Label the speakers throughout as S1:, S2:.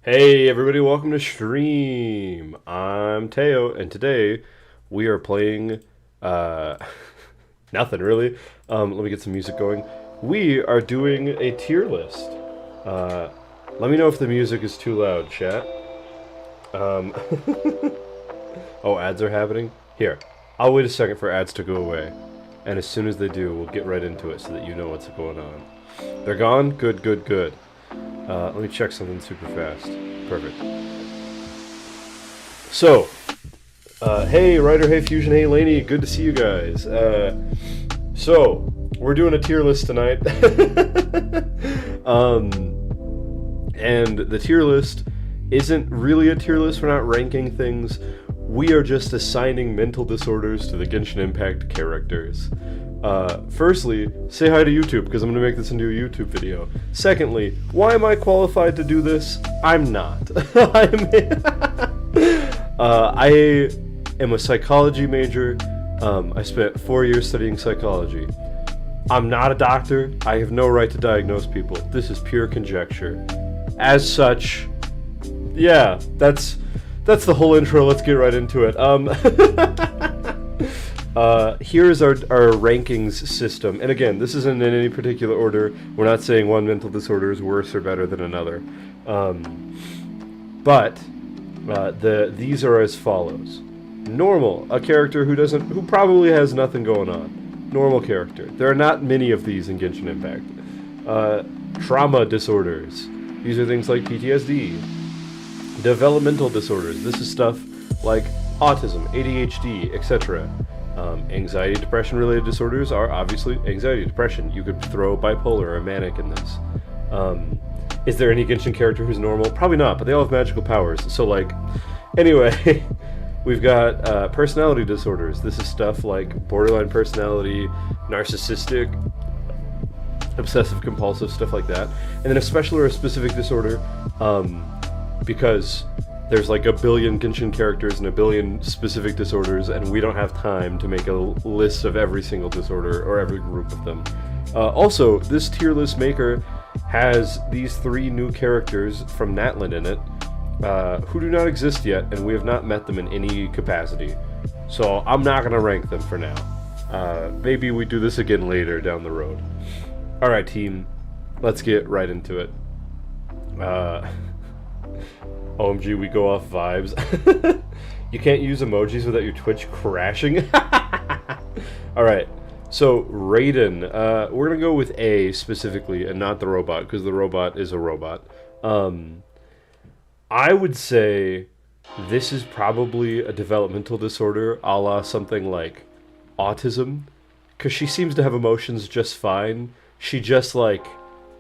S1: Hey everybody, welcome to stream. I'm Teyo, and today we are playing uh nothing really. Let me get some music going. We are doing a tier list. Uh Let me know if the music is too loud, chat. Um Oh, ads are happening? Here. I'll wait a second for ads to go away. And as soon as they do, we'll get right into it so that you know what's going on. They're gone? Good, good, good. Let me check something super fast. Perfect. So, hey Ryder, hey Fusion, hey Laney, good to see you guys. So, we're doing a tier list tonight. And the tier list isn't really a tier list, we're not ranking things. We are just assigning mental disorders to the Genshin Impact characters. Firstly, say hi to YouTube, because I'm going to make this into a YouTube video. Secondly, why am I qualified to do this? I'm not. I am a psychology major. I spent 4 years studying psychology. I'm not a doctor. I have no right to diagnose people. This is pure conjecture. As such, yeah, that's the whole intro. Let's get right into it. Here's our rankings system. And again, this isn't in any particular order. We're not saying one mental disorder is worse or better than another. These are as follows. Normal, a character who probably has nothing going on. Normal character. There are not many of these in Genshin Impact. Trauma disorders. These are things like PTSD. Developmental disorders. This is stuff like autism, ADHD, etc. Anxiety, depression related disorders are obviously anxiety, depression. You could throw bipolar or manic in this. Is there any Genshin character who's normal? Probably not, but they all have magical powers. So anyway, we've got personality disorders. This is stuff like borderline personality, narcissistic, obsessive compulsive, stuff like that. And then a special or a specific disorder, because there's like a billion Genshin characters and a billion specific disorders, and we don't have time to make a list of every single disorder or every group of them. Also, this tier list maker has these 3 new characters from Natlan in it, who do not exist yet, and we have not met them in any capacity. So I'm not going to rank them for now. Maybe we do this again later down the road. Alright team, let's get right into it. OMG, we go off vibes. You can't use emojis without your Twitch crashing. Alright, so Raiden. We're going to go with A specifically and not the robot, because the robot is a robot. I would say this is probably a developmental disorder, a la something like autism, because she seems to have emotions just fine. She just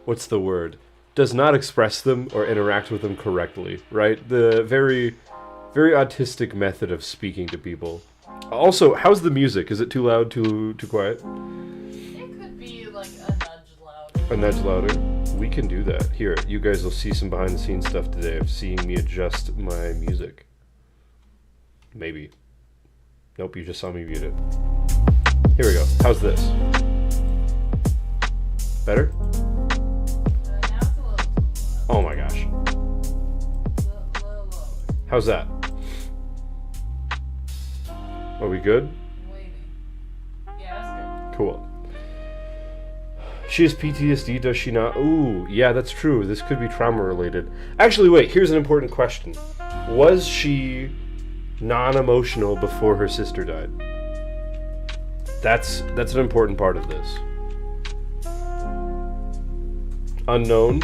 S1: what's the word? Does not express them or interact with them correctly, right? The very, very autistic method of speaking to people. Also, how's the music? Is it too loud, too quiet?
S2: It could be like a nudge louder.
S1: A nudge louder? We can do that. Here, you guys will see some behind the scenes stuff today of seeing me adjust my music. Maybe. Nope, you just saw me mute it. Here we go. How's this? Better? Oh my gosh. How's that? Are we good?
S2: Waiting. Yeah, that's good.
S1: Cool. She has PTSD, does she not? Ooh, yeah, that's true. This could be trauma related. Actually, wait, here's an important question. Was she non-emotional before her sister died? That's an important part of this. Unknown.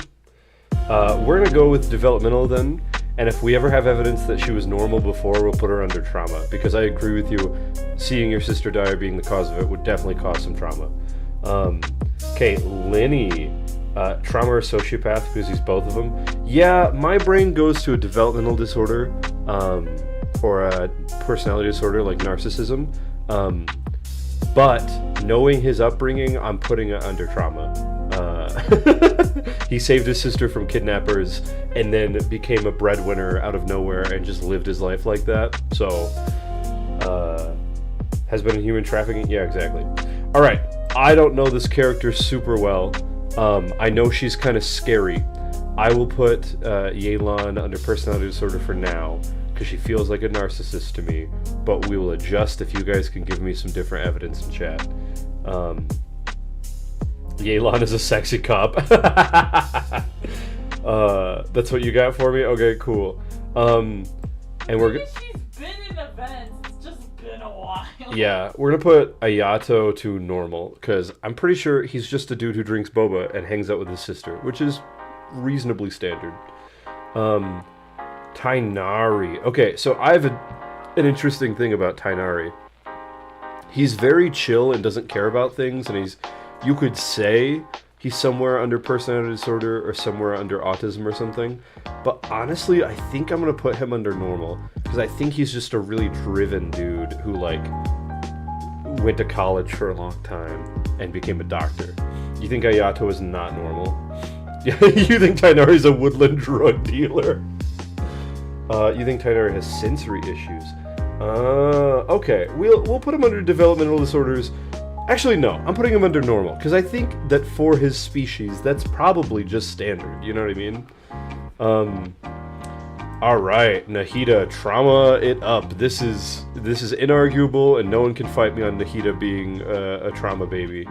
S1: We're going to go with developmental then, and if we ever have evidence that she was normal before, we'll put her under trauma, because I agree with you, seeing your sister die or being the cause of it would definitely cause some trauma. Okay, Lenny, trauma or sociopath, because he's both of them. Yeah, my brain goes to a developmental disorder, or a personality disorder like narcissism, but knowing his upbringing, I'm putting it under trauma. He saved his sister from kidnappers and then became a breadwinner out of nowhere and just lived his life like that. So, has been in human trafficking? Yeah, exactly. Alright, I don't know this character super well. I know she's kind of scary. I will put Yelan under personality disorder for now, because she feels like a narcissist to me, but we will adjust if you guys can give me some different evidence in chat. Yelan is a sexy cop. That's what you got for me? Okay, cool. And we're
S2: She's been in events, it's just been a while.
S1: Yeah, we're gonna put Ayato to normal, because I'm pretty sure he's just a dude who drinks boba and hangs out with his sister, which is reasonably standard. Tainari. Okay, so I have an interesting thing about Tainari. He's very chill and doesn't care about things, and you could say he's somewhere under personality disorder or somewhere under autism or something. But honestly, I think I'm going to put him under normal, because I think he's just a really driven dude who, like, went to college for a long time and became a doctor. You think Ayato is not normal? You think Tainari's a woodland drug dealer? You think Tainari has sensory issues? Okay. We'll put him under developmental disorders. Actually, no. I'm putting him under normal, because I think that for his species, that's probably just standard. You know what I mean? Alright, Nahida, trauma it up. This is inarguable, and no one can fight me on Nahida being a trauma baby.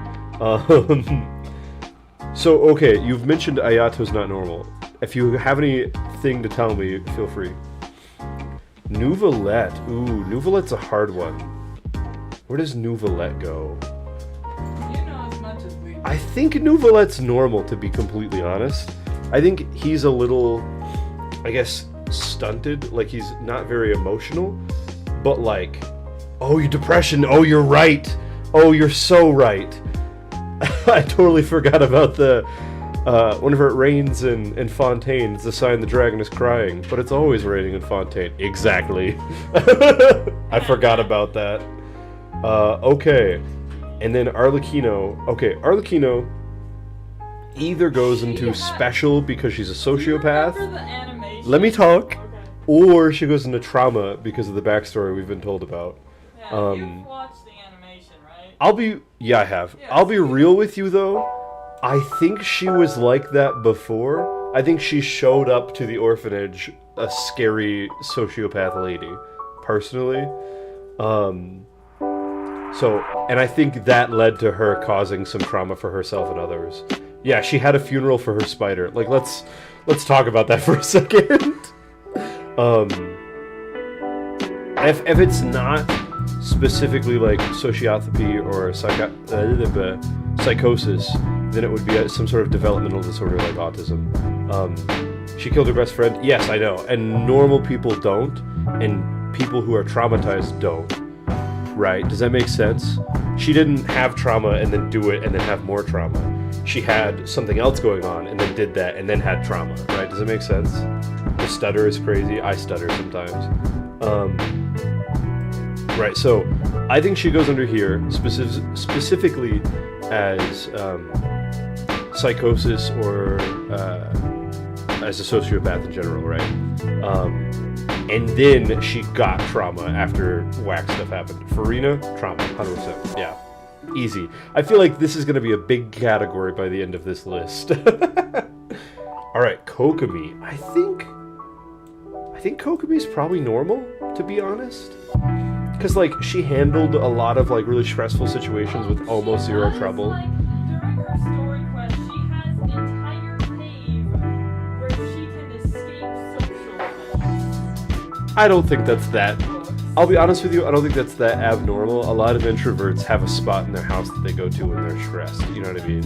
S1: So, okay, you've mentioned Ayato's not normal. If you have anything to tell me, feel free. Nouvelette. Ooh, Nouvelette's a hard one. Where does Nouvelette go?
S2: You know as much as we do.
S1: I think Nouvelette's normal, to be completely honest. I think he's a little, I guess, stunted. Like, he's not very emotional. But, like, oh, your depression. Oh, you're right. Oh, you're so right. I totally forgot about the... whenever it rains in Fontaine, it's a sign the dragon is crying. But it's always raining in Fontaine. Exactly. I forgot about that. Okay. And then Arlecchino. Okay, Arlecchino either goes into special because she's a sociopath.
S2: Do you remember the animation?
S1: Let me talk.
S2: Okay.
S1: Or she goes into trauma because of the backstory we've been told about.
S2: Yeah, you've watched the animation, right?
S1: Yeah, I have.
S2: Yeah,
S1: I'll be real with you, though. I think she was like that before. I think she showed up to the orphanage a scary sociopath lady, personally. And I think that led to her causing some trauma for herself and others. Yeah, she had a funeral for her spider. Like, let's talk about that for a second. If it's not specifically like sociopathy or psychosis, then it would be some sort of developmental disorder like autism. She killed her best friend. Yes, I know. And normal people don't, and people who are traumatized don't. Right? Does that make sense? She didn't have trauma and then do it and then have more trauma. She had something else going on and then did that and then had trauma. Right? Does it make sense? The stutter is crazy. I stutter sometimes. Right, so I think she goes under here specifically as psychosis or as a sociopath in general, right? And then she got trauma after whack stuff happened. Farina, trauma, 100%. Yeah, easy. I feel like this is going to be a big category by the end of this list. All right, Kokomi. I think Kokomi's probably normal, to be honest. Because, like, she handled a lot of, like, really stressful situations with almost zero trouble.
S2: Like, during her story quest, she has an entire cave where she can escape social events.
S1: I don't think that's that... I'll be honest with you, I don't think that's that abnormal. A lot of introverts have a spot in their house that they go to when they're stressed. You know what I mean?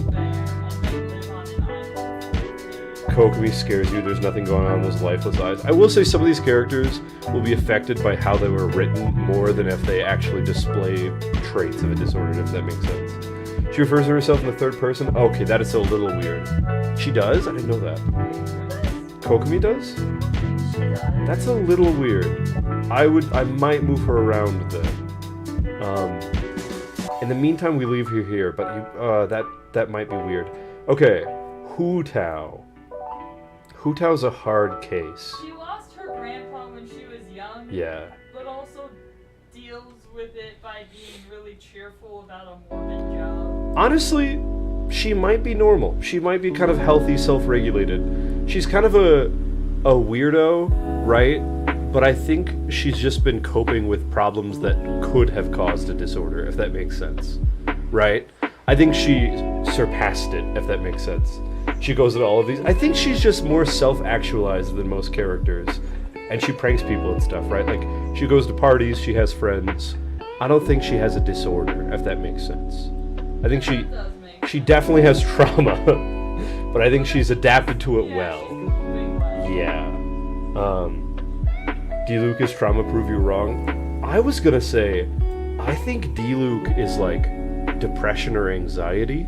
S1: Kokomi scares you. There's nothing going on in those lifeless eyes. I will say some of these characters will be affected by how they were written more than if they actually display traits of a disorder, if that makes sense. She refers to herself in the third person. Okay, that is a little weird. She does? I didn't know that. Kokomi does? That's a little weird. I might move her around then. In the meantime, we leave her here, but that might be weird. Okay, Hu Tao. Hu Tao's a hard case.
S2: She lost her grandpa when she was young.
S1: Yeah.
S2: But also deals with it by being really cheerful about a morbid job.
S1: Honestly, she might be normal. She might be kind of healthy, self-regulated. She's kind of a weirdo, right? But I think she's just been coping with problems that could have caused a disorder, if that makes sense. Right? I think she surpassed it, if that makes sense. She goes to all of these. I think she's just more self-actualized than most characters. And she pranks people and stuff, right? Like, she goes to parties, she has friends. I don't think she has a disorder, if that makes sense. I think she definitely has trauma. But I think she's adapted to it well. Yeah. D-Luke, is trauma prove you wrong? I was gonna say, I think D-Luke is like depression or anxiety,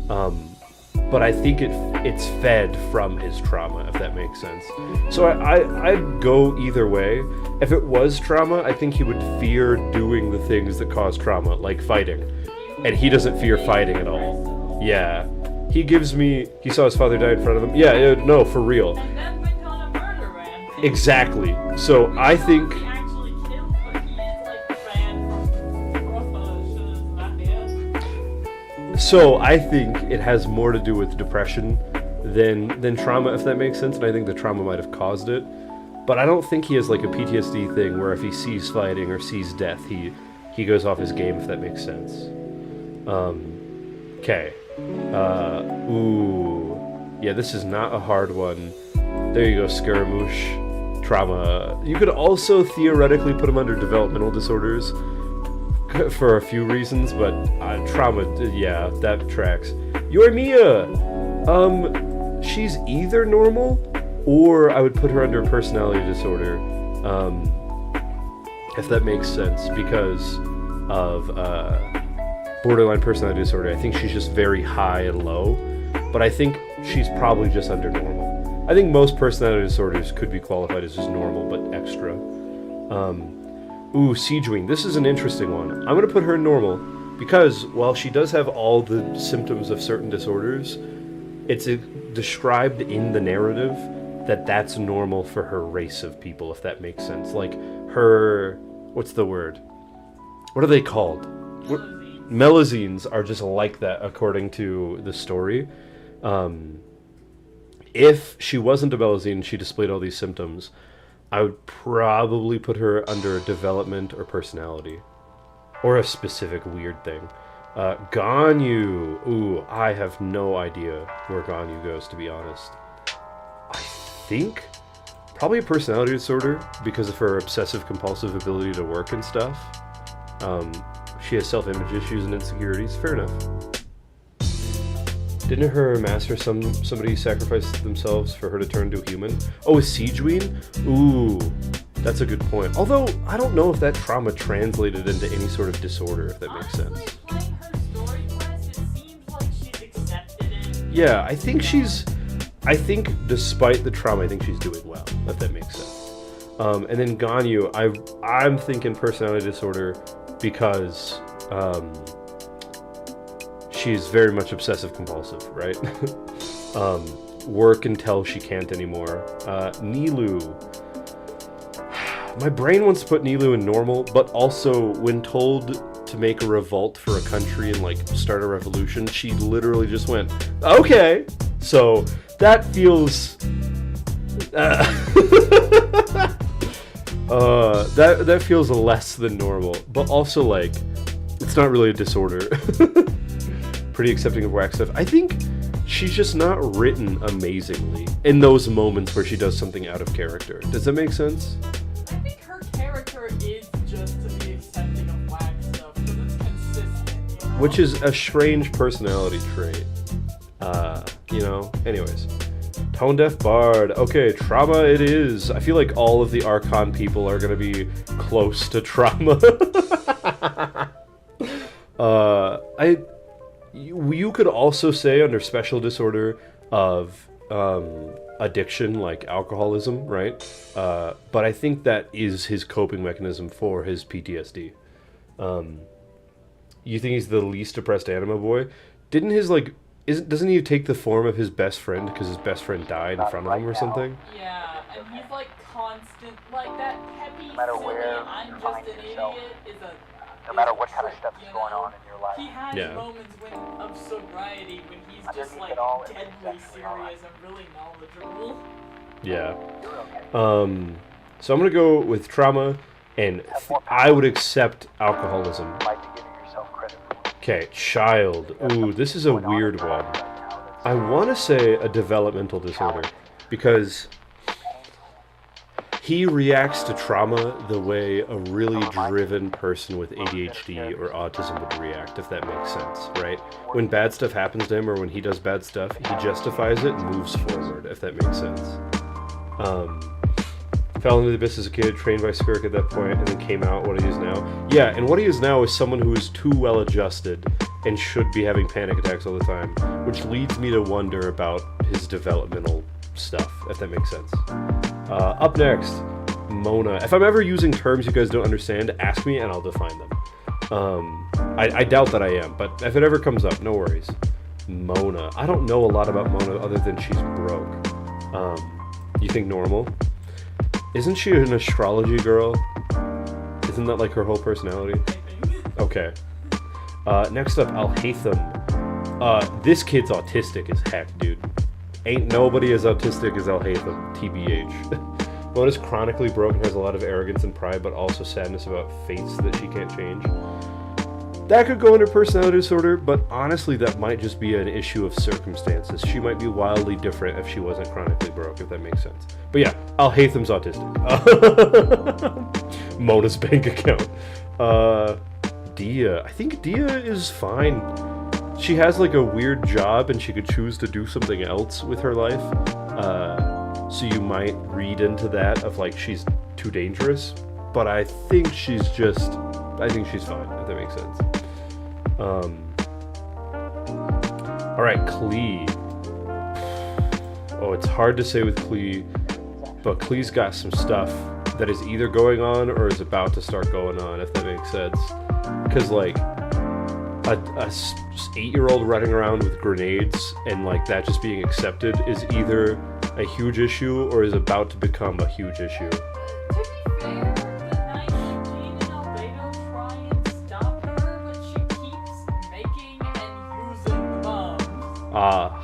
S1: but I think it's fed from his trauma, if that makes sense. So I'd go either way. If it was trauma, I think he would fear doing the things that cause trauma, like fighting, and he doesn't fear fighting at all. Yeah, he saw his father die in front of him. Yeah, no, for real.
S2: And then went on a murder rampage.
S1: Exactly. So I think.
S2: He actually killed, but he is like banned from promotions, not the
S1: So I think it has more to do with depression than trauma, if that makes sense. And I think the trauma might have caused it. But I don't think he has like a PTSD thing where if he sees fighting or sees death, he goes off his game, if that makes sense. Okay. Yeah, this is not a hard one. There you go, Scaramouche. Trauma. You could also theoretically put him under developmental disorders for a few reasons, but trauma, yeah, that tracks. Yoimiya! She's either normal, or I would put her under personality disorder, if that makes sense, because of borderline personality disorder. I think she's just very high and low, but I think she's probably just under normal. I think most personality disorders could be qualified as just normal, but extra. Siegewing. This is an interesting one. I'm going to put her in normal, because while she does have all the symptoms of certain disorders, it's described in the narrative that that's normal for her race of people, if that makes sense. Like, her... what's the word? What are they called? Melazines are just like that, according to the story. If she wasn't a Melazine and she displayed all these symptoms, I would probably put her under development or personality. Or a specific weird thing. Ganyu. Ooh, I have no idea where Ganyu goes, to be honest. I think probably a personality disorder because of her obsessive-compulsive ability to work and stuff. She has self-image issues and insecurities. Fair enough. Didn't her master somebody sacrifice themselves for her to turn to a human? Oh, is Siegeween? Ooh, that's a good point. Although, I don't know if that trauma translated into any sort of disorder, if that makes sense.
S2: Playing her story quest, it seems like she's accepted it.
S1: Yeah, I think despite the trauma, I think she's doing well, if that makes sense. And then Ganyu, I'm thinking personality disorder because she's very much obsessive-compulsive, right? Work until she can't anymore. Nilou. My brain wants to put Nilou in normal, but also when told to make a revolt for a country and like start a revolution, she literally just went, okay. So that feels that feels less than normal, but also like it's not really a disorder. Pretty accepting of whack stuff. I think she's just not written amazingly in those moments where she does something out of character. Does that make sense?
S2: I think her character is just to be accepting of whack stuff because it's consistent, you know?
S1: Which is a strange personality trait. Anyways. Tone Deaf Bard. Okay, trauma it is. I feel like all of the Archon people are gonna be close to trauma. You could also say under special disorder of addiction, like alcoholism, right? But I think that is his coping mechanism for his PTSD. You think he's the least depressed anime boy? Didn't his doesn't he take the form of his best friend because his best friend died in front of him or something?
S2: Yeah, and he's like constant, like that peppy, silly, I'm just an idiot is a
S3: no matter what kind of stuff is going on in your life.
S2: He has
S1: Yeah.
S2: moments of sobriety when he's just
S3: Underneath
S2: like
S3: it all, it's
S2: deadly
S3: definitely all right.
S2: serious and really knowledgeable.
S1: Yeah.
S3: You're okay.
S1: So I'm gonna go with trauma, and I would accept alcoholism.
S3: You might be giving yourself credit for.
S1: Okay, child. Ooh, this is a weird one. I want to say a developmental disorder, because he reacts to trauma the way a really driven person with ADHD or autism would react, if that makes sense, right? When bad stuff happens to him or when he does bad stuff, he justifies it and moves forward, if that makes sense. Fell into the abyss as a kid, trained by Skirk at that point, and then came out what he is now. Yeah, and what he is now is someone who is too well adjusted and should be having panic attacks all the time, which leads me to wonder about his developmental stuff, if that makes sense. Up next, Mona. If I'm ever using terms you guys don't understand, ask me and I'll define them. I doubt that I am, but if it ever comes up, no worries. Mona. I don't know a lot about Mona other than she's broke. You think normal? Isn't she an astrology girl? Isn't that like her whole personality? Okay. Next up, Alhaitham. This kid's autistic as heck, dude. Ain't nobody as autistic as Alhaitham, TBH. Mona's chronically broken, has a lot of arrogance and pride, but also sadness about fates that she can't change. That could go under personality disorder, but honestly that might just be an issue of circumstances. She might be wildly different if she wasn't chronically broke, if that makes sense. But yeah, Alhaitham's autistic. Mona's bank account. Dia. I think Dia is fine. She has like a weird job and she could choose to do something else with her life. So you might read into that of like she's too dangerous. But I think she's fine, if that makes sense. Alright, Klee. Oh, it's hard to say with Klee, but Klee's got some stuff that is either going on or is about to start going on, if that makes sense. Because, like, a 8-year-old running around with grenades and, like, that just being accepted is either a huge issue or is about to become a huge issue.
S2: To be fair, the night Eugene and Albedo try and stop her, but she keeps making and using the bombs.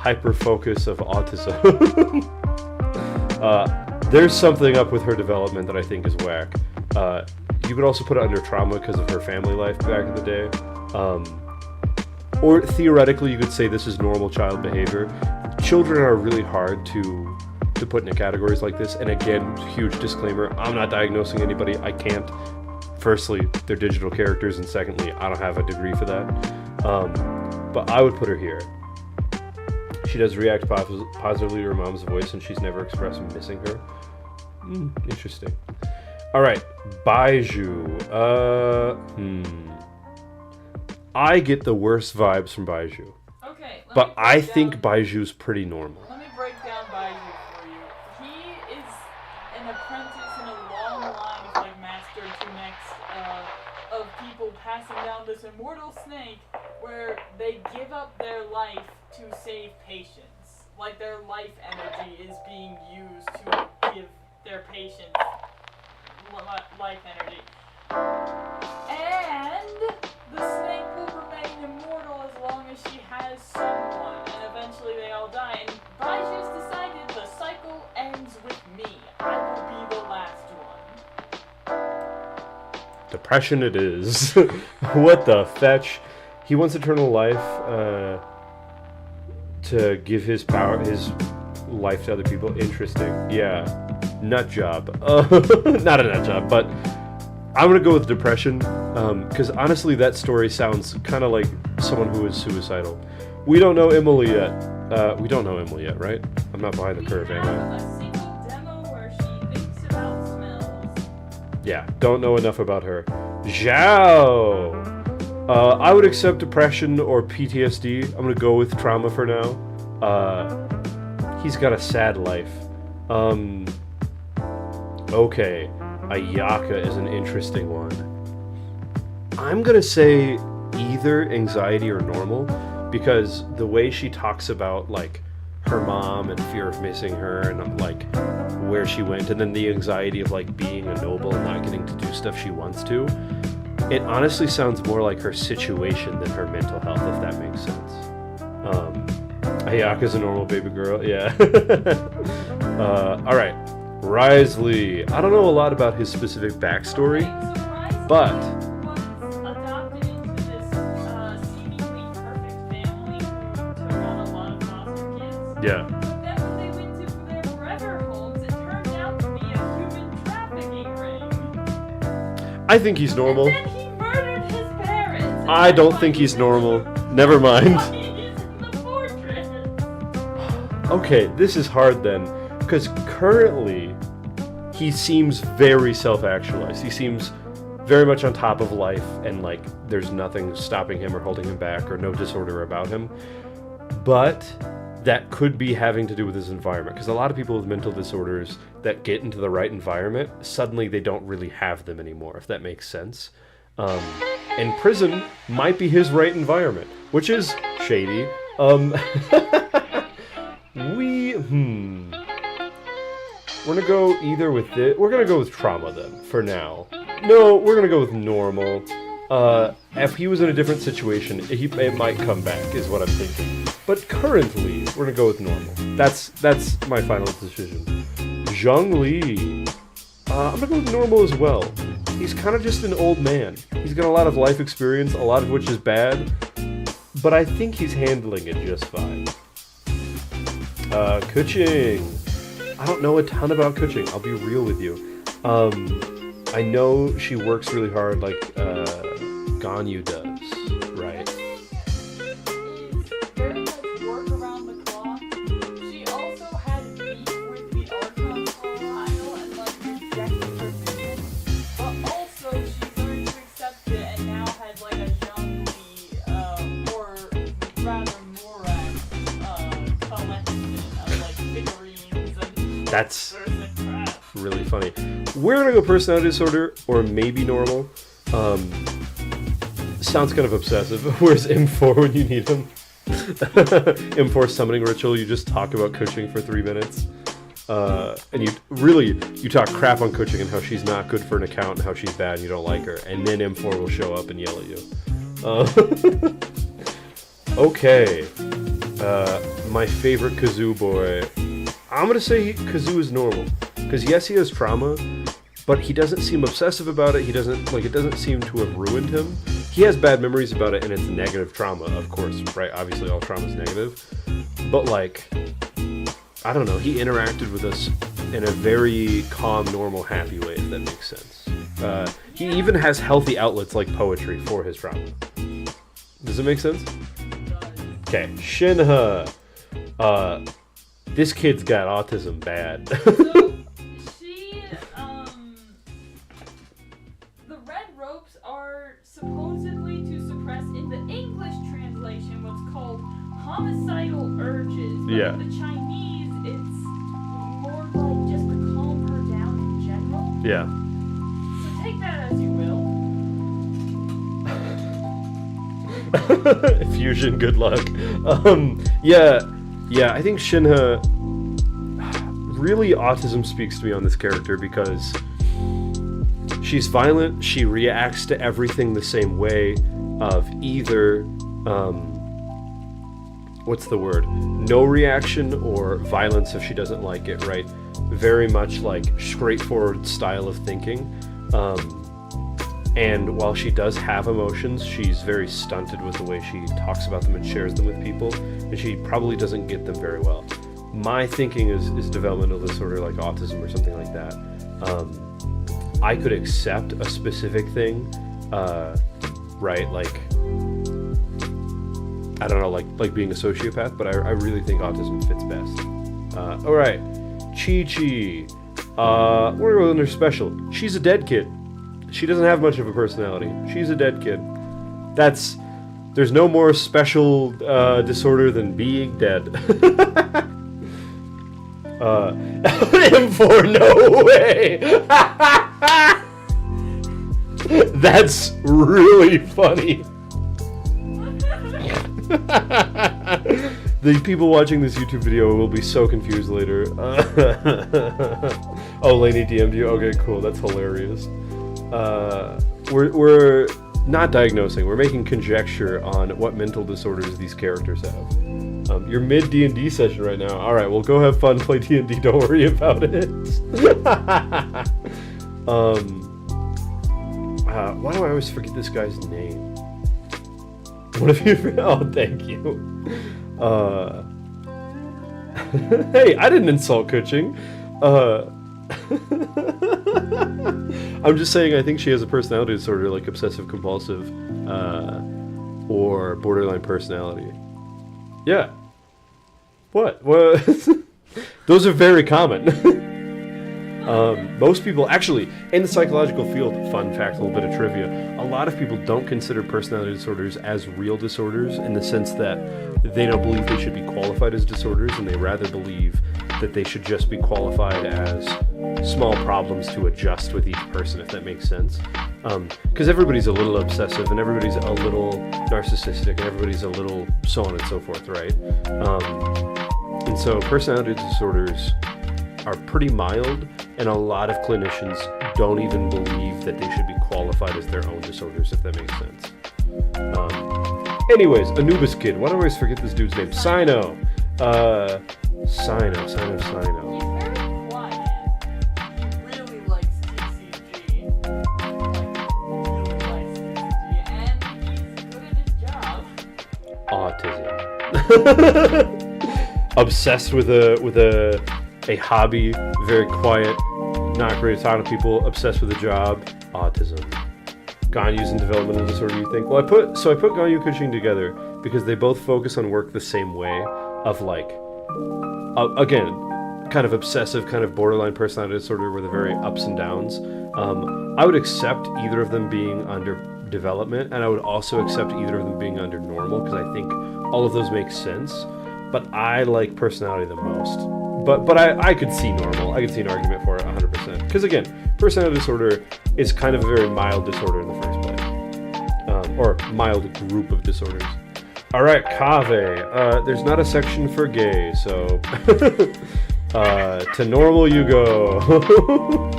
S1: Hyper-focus of autism. There's something up with her development that I think is whack. You could also put it under trauma because of her family life back in the day. Or theoretically, you could say this is normal child behavior. Children are really hard to put into categories like this. And again, huge disclaimer, I'm not diagnosing anybody. I can't. Firstly, they're digital characters, and secondly, I don't have a degree for that. But I would put her here. She does react positively to her mom's voice, and she's never expressed missing her. Interesting. Alright, Baiju. I get the worst vibes from Baiju.
S2: Okay,
S1: But I think Baiju's pretty normal.
S2: Let me break down Baiju for you. He is an apprentice in a long line of like master Tuneks of people passing down this immortal snake where they give up their life to save patients. Like their life energy is being used to give their patients life energy. And the snake will remain immortal as long as she has someone, and eventually they all die. And Baiju's decided the cycle ends with me. I will be the last one.
S1: Depression it is. What the fetch? He wants eternal life to give his life to other people. Interesting. Yeah. Nut job. Not a nut job, but I'm gonna go with depression, because honestly that story sounds kind of like someone who is suicidal. We don't know Emily yet. Right? I'm not behind the curve, am I?
S2: A single demo where she thinks about smells.
S1: Yeah, don't know enough about her. Zhao! I would accept depression or PTSD. I'm gonna go with trauma for now. He's got a sad life. Okay, Ayaka is an interesting one. I'm gonna say either anxiety or normal, because the way she talks about, like, her mom and fear of missing her and, like, where she went, and then the anxiety of, like, being a noble and not getting to do stuff she wants to, It honestly sounds more like her situation than her mental health, if that makes sense. Ayaka's a normal baby girl, yeah. Alright, Risley. I don't know a lot about his specific backstory, but...
S2: was adopted into this seemingly perfect family who took on a lot of foster kids.
S1: yeah.
S2: But then when they went to their forever homes, it turned out to be a human trafficking ring.
S1: I think he's normal.
S2: And then he murdered his parents.
S1: I don't think he's normal. Never mind.
S2: He's in the fortress.
S1: Okay, this is hard then, because currently he seems very self-actualized. He seems very much on top of life, and like there's nothing stopping him or holding him back, or no disorder about him. But that could be having to do with his environment, because a lot of people with mental disorders that get into the right environment, suddenly they don't really have them anymore, if that makes sense. And prison might be his right environment, which is shady. We're gonna go either with it. We're gonna go with trauma then, for now. No, we're gonna go with normal. If he was in a different situation, it might come back, is what I'm thinking. But currently, we're gonna go with normal. That's my final decision. Zhongli. I'm gonna go with normal as well. He's kind of just an old man. He's got a lot of life experience, a lot of which is bad, but I think he's handling it just fine. Kuching. I don't know a ton about Kuching, I'll be real with you. I know she works really hard like Ganyu does, right?
S2: Very much work around the clock. She also had beef with the Archon for a while and like rejected her mission. But also she learned to accept it and now had like a Zhongli, or rather Morak, collection of like figurines and
S1: That's
S2: and crap.
S1: really funny. We're gonna go personality disorder or maybe normal. Sounds kind of obsessive. Where's M4 when you need him? M4 summoning ritual, you just talk about Kuching for 3 minutes. And you talk crap on Kuching and how she's not good for an account and how she's bad and you don't like her. And then M4 will show up and yell at you. Okay. My favorite Kazoo boy. I'm gonna say Kazoo is normal. Because yes, he has trauma, but he doesn't seem obsessive about it. He doesn't, like, it doesn't seem to have ruined him. He has bad memories about it, and it's negative trauma, of course, right? Obviously, all trauma is negative. But, like, I don't know, he interacted with us in a very calm, normal, happy way, if that makes sense. He even has healthy outlets like poetry for his trauma. Does it make sense? Okay, Shinha. This kid's got autism bad.
S2: So she, the red ropes are supposedly to suppress, in the English translation, what's called homicidal urges. But
S1: Yeah.
S2: in the Chinese, it's more like just to calm her down in general.
S1: Yeah.
S2: So take that as you will.
S1: Fusion, good luck. Yeah, I think Shinha, really autism speaks to me on this character because she's violent, she reacts to everything the same way, of either, what's the word? No reaction or violence if she doesn't like it, right? Very much like straightforward style of thinking. And while she does have emotions, she's very stunted with the way she talks about them and shares them with people, and she probably doesn't get them very well. My thinking is developmental disorder like autism or something like that. I could accept a specific thing, right? Like, I don't know, like being a sociopath, but I really think autism fits best. All right, Chi-Chi. We're going with her special. She's a dead kid. She doesn't have much of a personality. She's a dead kid. There's no more special disorder than being dead. M4, no way! That's really funny. The people watching this YouTube video will be so confused later. Oh, Lainey DM'd you? Okay, cool. That's hilarious. we're not diagnosing. We're making conjecture on what mental disorders these characters have. You're mid D&D session right now. All right, well, go have fun, play D&D. Don't worry about it. Why do I always forget this guy's name? What have you? Oh, thank you. Hey, I didn't insult Kuching. I'm just saying I think she has a personality disorder like obsessive compulsive or borderline personality. Yeah. What? Those are very common. Most people, actually, in the psychological field, fun fact, a little bit of trivia, a lot of people don't consider personality disorders as real disorders in the sense that they don't believe they should be qualified as disorders, and they rather believe that they should just be qualified as small problems to adjust with each person, if that makes sense. Because everybody's a little obsessive, and everybody's a little narcissistic, and everybody's a little so on and so forth, right? And so personality disorders are pretty mild, and a lot of clinicians don't even believe that they should be qualified as their own disorders, if that makes sense. Anyways, Anubis Kid. Why do I always forget this dude's name? Sino. Sino.
S2: He's very quiet. He really likes TCG. Really likes TCG, and he's good at his job.
S1: Autism. Obsessed with a hobby, very quiet, not great at talking to people, obsessed with a job, autism. Ganyu's in developmental disorder, you think? Well, I put Ganyu Kuching together because they both focus on work the same way, of like, again, kind of obsessive, kind of borderline personality disorder with the very ups and downs. I would accept either of them being under development, and I would also accept either of them being under normal, because I think all of those make sense, but I like personality the most. But I could see normal. I could see an argument for it 100%. Because again, personality disorder is kind of a very mild disorder in the first place. Or mild group of disorders. Alright, Kave. There's not a section for gay, so... to normal you go.
S2: Hold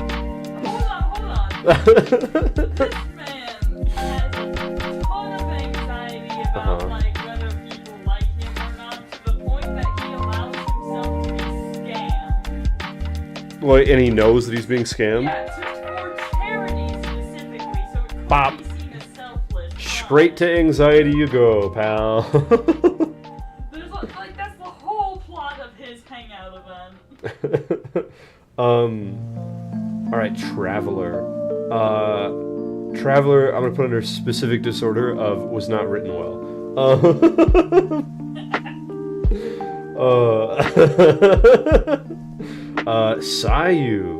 S2: on. This man has a ton of anxiety about, like, whether people like him or not, to the point that he allows himself to be scammed.
S1: Well, and he knows that he's being scammed?
S2: Yeah, for charity specifically, so it could
S1: Bop.
S2: be seen as selfless.
S1: Straight to anxiety you go, pal.
S2: There's like that's the whole plot of his hangout event.
S1: Alright, Traveler. Traveler, I'm gonna put under specific disorder of was not written well. Sayu.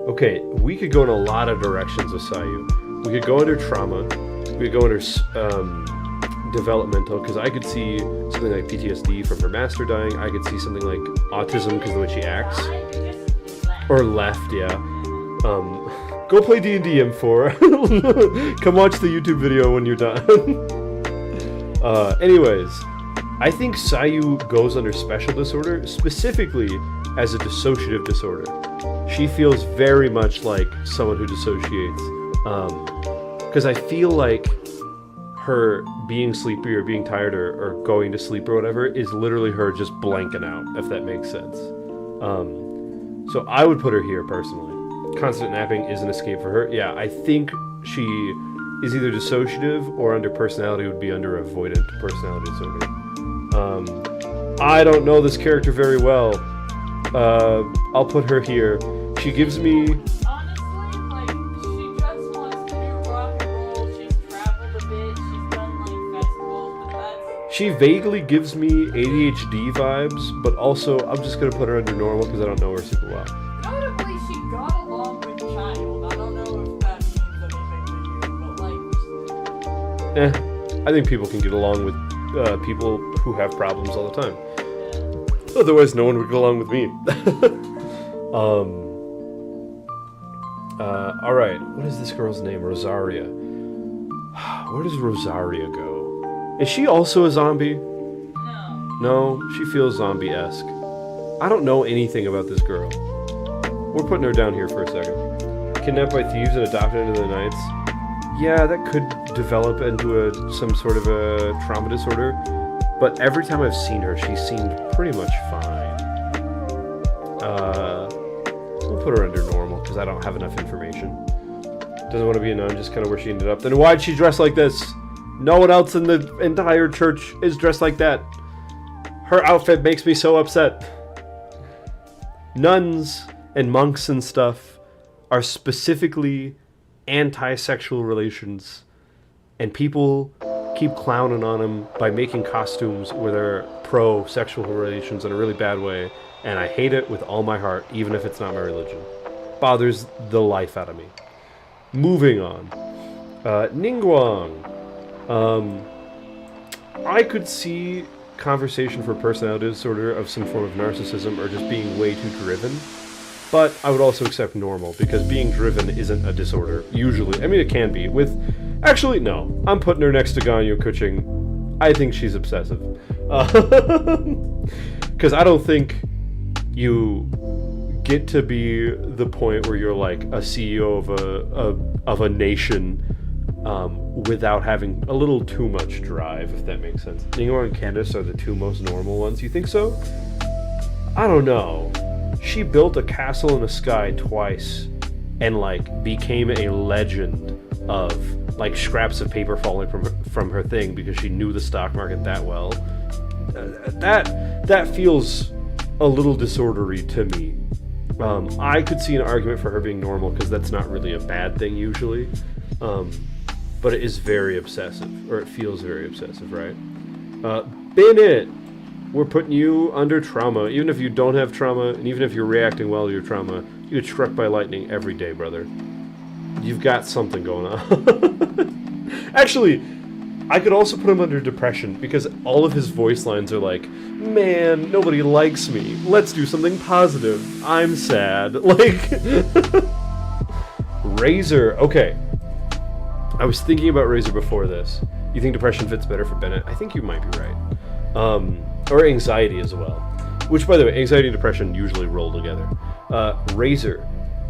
S1: Okay, we could go in a lot of directions with Sayu. We could go under trauma. We could go under developmental, because I could see something like PTSD from her master dying. I could see something like autism because of the way she acts. Or left, yeah. Go play D&D, M4. Come watch the YouTube video when you're done. Anyways, I think Sayu goes under special disorder, specifically as a dissociative disorder. She feels very much like someone who dissociates. Because I feel like her being sleepy or being tired or going to sleep or whatever is literally her just blanking out, if that makes sense. So I would put her here personally. Constant napping is an escape for her. Yeah, I think she is either dissociative or under personality would be under avoidant personality disorder. I don't know this character very well. I'll put her here. She gives me...
S2: Honestly, like, she just wants to do rock and roll. She's traveled a bit. She's done, like, festivals, but that's...
S1: She vaguely gives me ADHD vibes, but also I'm just going to put her under normal because I don't know her super well.
S2: Notably, she got along with Child. I don't know if that means anything to you, but, like...
S1: I think people can get along with people who have problems all the time. Otherwise, no one would get along with me. Alright, what is this girl's name? Rosaria. Where does Rosaria go? Is she also a zombie?
S2: No.
S1: No, she feels zombie-esque. I don't know anything about this girl. We're putting her down here for a second. Kidnapped by thieves and adopted into the Knights. yeah, that could develop into some sort of a trauma disorder. But every time I've seen her, she seemed pretty much fine. We'll put her under normal because I don't have enough information. Doesn't want to be a nun, just kind of where she ended up. Then why'd she dress like this? No one else in the entire church is dressed like that. Her outfit makes me so upset. Nuns and monks and stuff are specifically anti-sexual relations, and people keep clowning on them by making costumes where they're pro-sexual relations in a really bad way, and I hate it with all my heart, even if it's not my religion. Bothers the life out of me. Moving on. Ningguang. I could see conversation for personality disorder of some form of narcissism or just being way too driven, but I would also accept normal, because being driven isn't a disorder, usually. I mean, it can be. Actually, no. I'm putting her next to Ganyu Kuching. I think she's obsessive. Because I don't think you get to be the point where you're like a CEO of a nation without having a little too much drive, if that makes sense. Ningguang and Candace are the two most normal ones. You think so? I don't know. She built a castle in the sky twice and like became a legend of like scraps of paper falling from her thing because she knew the stock market that well. That feels a little disordery to me. I could see an argument for her being normal because that's not really a bad thing usually. But it is very obsessive, or it feels very obsessive, right? Bennett, we're putting you under trauma. Even if you don't have trauma, and even if you're reacting well to your trauma, you get struck by lightning every day, brother. You've got something going on. Actually, I could also put him under depression, because all of his voice lines are like, man, nobody likes me. Let's do something positive. I'm sad. Like, Razor. Okay. I was thinking about Razor before this. You think depression fits better for Bennett? I think you might be right. Or anxiety as well. Which, by the way, anxiety and depression usually roll together. Razor.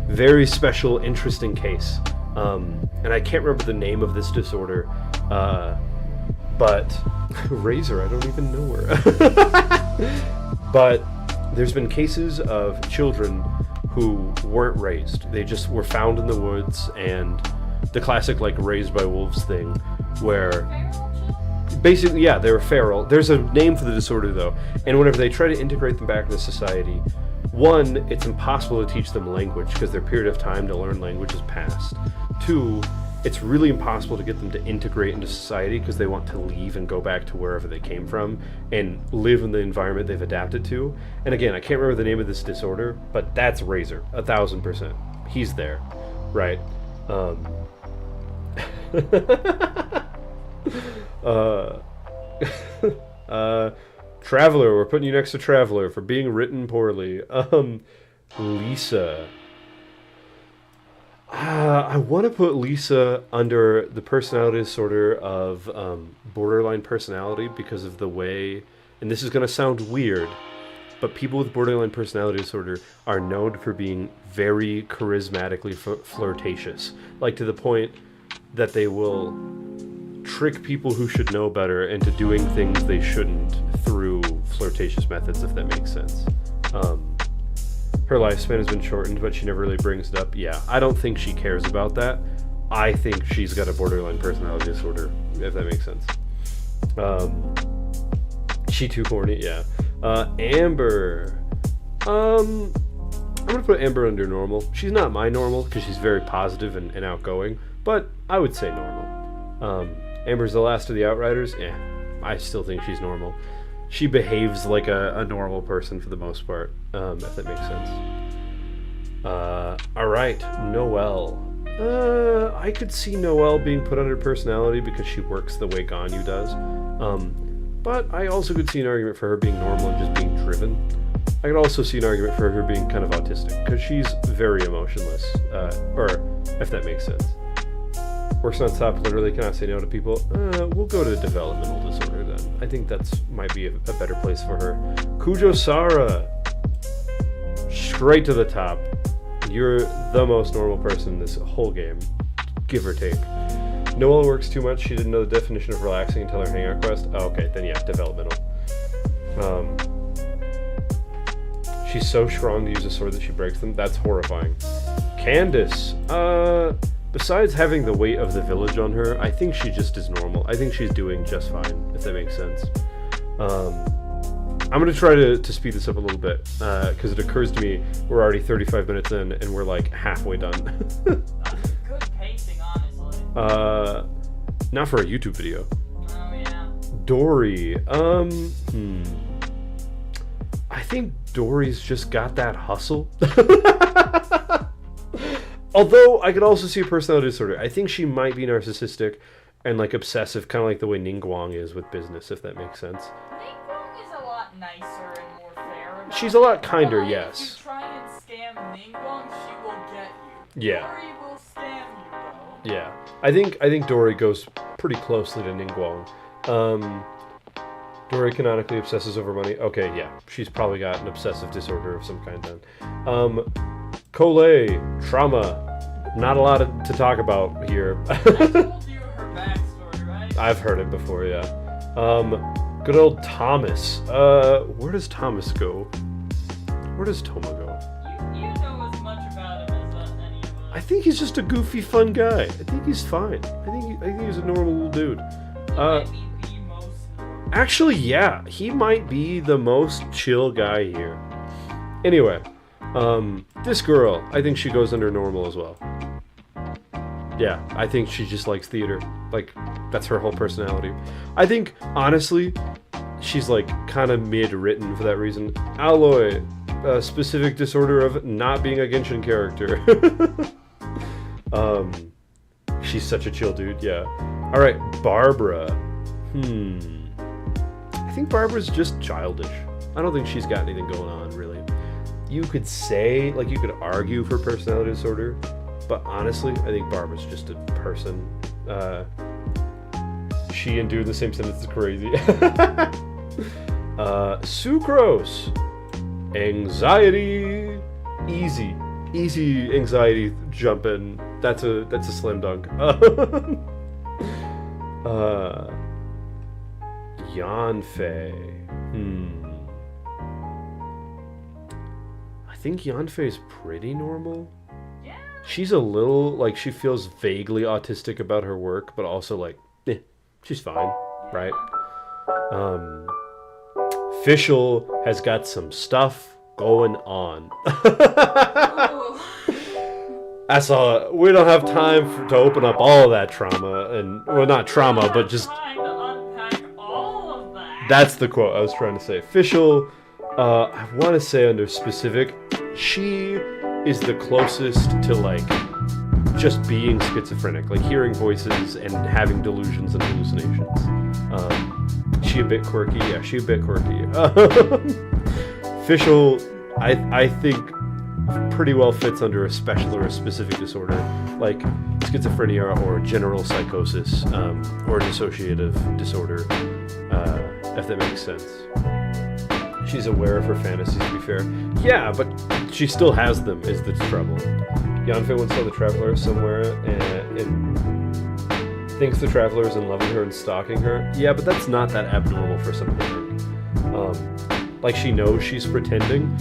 S1: Very special, interesting case. And I can't remember the name of this disorder. But Razor, I don't even know her. But there's been cases of children who weren't raised. They just were found in the woods, and the classic like raised by wolves thing, where basically, yeah, they were feral. There's a name for the disorder though, and whenever they try to integrate them back into society, one, it's impossible to teach them language because their period of time to learn language is past. Two, it's really impossible to get them to integrate into society because they want to leave and go back to wherever they came from and live in the environment they've adapted to. And again, I can't remember the name of this disorder, but that's Razor, 1000%. He's there, right? Traveler, we're putting you next to Traveler for being written poorly. Lisa. I want to put Lisa under the personality disorder of borderline personality because of the way, and this is going to sound weird, but people with borderline personality disorder are known for being very charismatically flirtatious, like to the point that they will trick people who should know better into doing things they shouldn't through flirtatious methods, if that makes sense. Her lifespan has been shortened, but she never really brings it up. Yeah, I don't think she cares about that. I think she's got a borderline personality disorder, if that makes sense. She too corny, yeah. Amber. I'm gonna put Amber under normal. She's not my normal, because she's very positive and outgoing, but I would say normal. Amber's the last of the Outriders. Yeah, I still think she's normal. She behaves like a normal person for the most part, if that makes sense. Alright, Noelle. I could see Noelle being put under personality because she works the way Ganyu does. But I also could see an argument for her being normal and just being driven. I could also see an argument for her being kind of autistic, because she's very emotionless, or if that makes sense. Works non-stop, literally cannot say no to people. We'll go to developmental disorder then. I think that's might be a better place for her. Kujo Sara. Straight to the top. You're the most normal person in this whole game, give or take. Noelle works too much. She didn't know the definition of relaxing until her hangout quest. Oh, okay, then yeah, developmental. She's so strong to use a sword that she breaks them. That's horrifying. Candace. Besides having the weight of the village on her, I think she just is normal. I think she's doing just fine, if that makes sense. I'm going to try to speed this up a little bit, because it occurs to me we're already 35 minutes in, and we're like halfway done.
S2: That's good pacing, honestly.
S1: Not for a YouTube video.
S2: Oh, yeah.
S1: Dory. I think Dory's just got that hustle. Although, I could also see a personality disorder. I think she might be narcissistic and, like, obsessive, kind of like the way Ningguang is with business, if that makes sense.
S2: Ningguang is a lot nicer and more fair.
S1: She's a lot kinder,
S2: But
S1: yes.
S2: if you try and scam Ningguang, she will get you.
S1: Yeah.
S2: Dory will scam you, though.
S1: Yeah. I think Dory goes pretty closely to Ningguang. Dory canonically obsesses over money. Okay, yeah. She's probably got an obsessive disorder of some kind then. Coley, trauma. Not a lot to talk about here.
S2: I told you her backstory, right?
S1: I've heard it before, yeah. Good old Thomas. Where does Thomas go? Where does Toma go?
S2: You know as much about him as any of us.
S1: I think he's just a goofy, fun guy. I think he's fine. I think he's a normal little dude.
S2: He might be the most...
S1: Actually, yeah, he might be the most chill guy here. Anyway, this girl, I think she goes under normal as well. Yeah, I think she just likes theater. Like, that's her whole personality. I think, honestly, she's, like, kind of mid-written for that reason. Alloy, a specific disorder of not being a Genshin character. She's such a chill dude, yeah. Alright, Barbara. I think Barbara's just childish. I don't think she's got anything going on, really. You could say, like, you could argue for personality disorder, but honestly, I think Barbara's just a person. She and dude in the same sentence is crazy. Sucrose. Anxiety. Easy anxiety jumping. That's a slam dunk. Yanfei. I think Yanfei's pretty normal.
S2: Yeah.
S1: She's a little, like, she feels vaguely autistic about her work, but also, like, she's fine, right? Fischl has got some stuff going on. That's all. We don't have time to open up all of that trauma, and, well, not trauma, but just...
S2: Trying to unpack all of that.
S1: That's the quote I was trying to say. Fischl, I want to say under specific, she is the closest to, like, just being schizophrenic, like hearing voices and having delusions and hallucinations. She a bit quirky? Yeah, she a bit quirky. Fischl, I think, pretty well fits under a special or a specific disorder, like schizophrenia or general psychosis, or dissociative disorder, if that makes sense. She's aware of her fantasies, to be fair. Yeah, but she still has them, is the trouble. Yanfei once saw the Traveler somewhere and thinks the Traveler is in love with her and stalking her. Yeah, but that's not that abnormal for someone to think. Like, she knows she's pretending.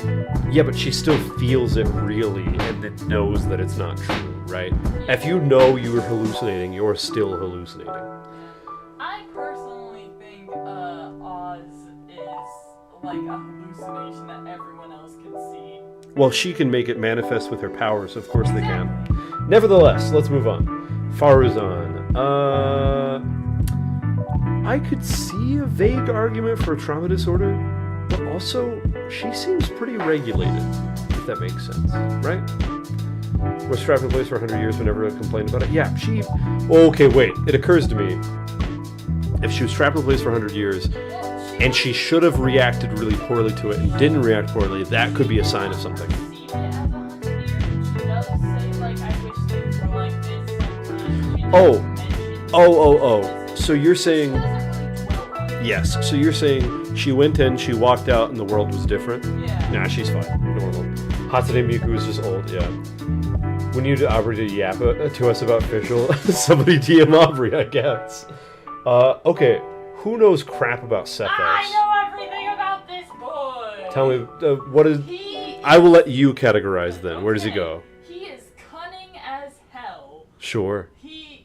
S1: Yeah, but she still feels it really and then knows that it's not true, right? If you know you're hallucinating, you're still hallucinating.
S2: I personally think Oz is like a hallucination that everyone else can see.
S1: Well, she can make it manifest with her powers, of course they can. Nevertheless, let's move on. Faruzan. I could see a vague argument for a trauma disorder, but also, she seems pretty regulated, if that makes sense, right? Was trapped in place for 100 years but never complained about it? Yeah, she... Okay, wait. It occurs to me, if she was trapped in place for 100 years, and she should have reacted really poorly to it and didn't react poorly, that could be a sign of something.
S2: Seen it as 100 years. She does say, like, I wish things were like this sometimes. She doesn't mention
S1: Oh. So you're saying...
S2: She doesn't really dwell on it.
S1: Yes, so you're saying she went in, she walked out, and the world was different?
S2: Yeah.
S1: Nah, she's fine. Normal. Hatsune Miku is just old, yeah. We need Aubrey to yap to us about Fischl. Somebody DM Aubrey, I guess. Okay, who knows crap about Sethos?
S2: I know everything about this boy.
S1: Tell me, what is... I will let you categorize then. Where does he go?
S2: He is cunning as hell.
S1: Sure.
S2: He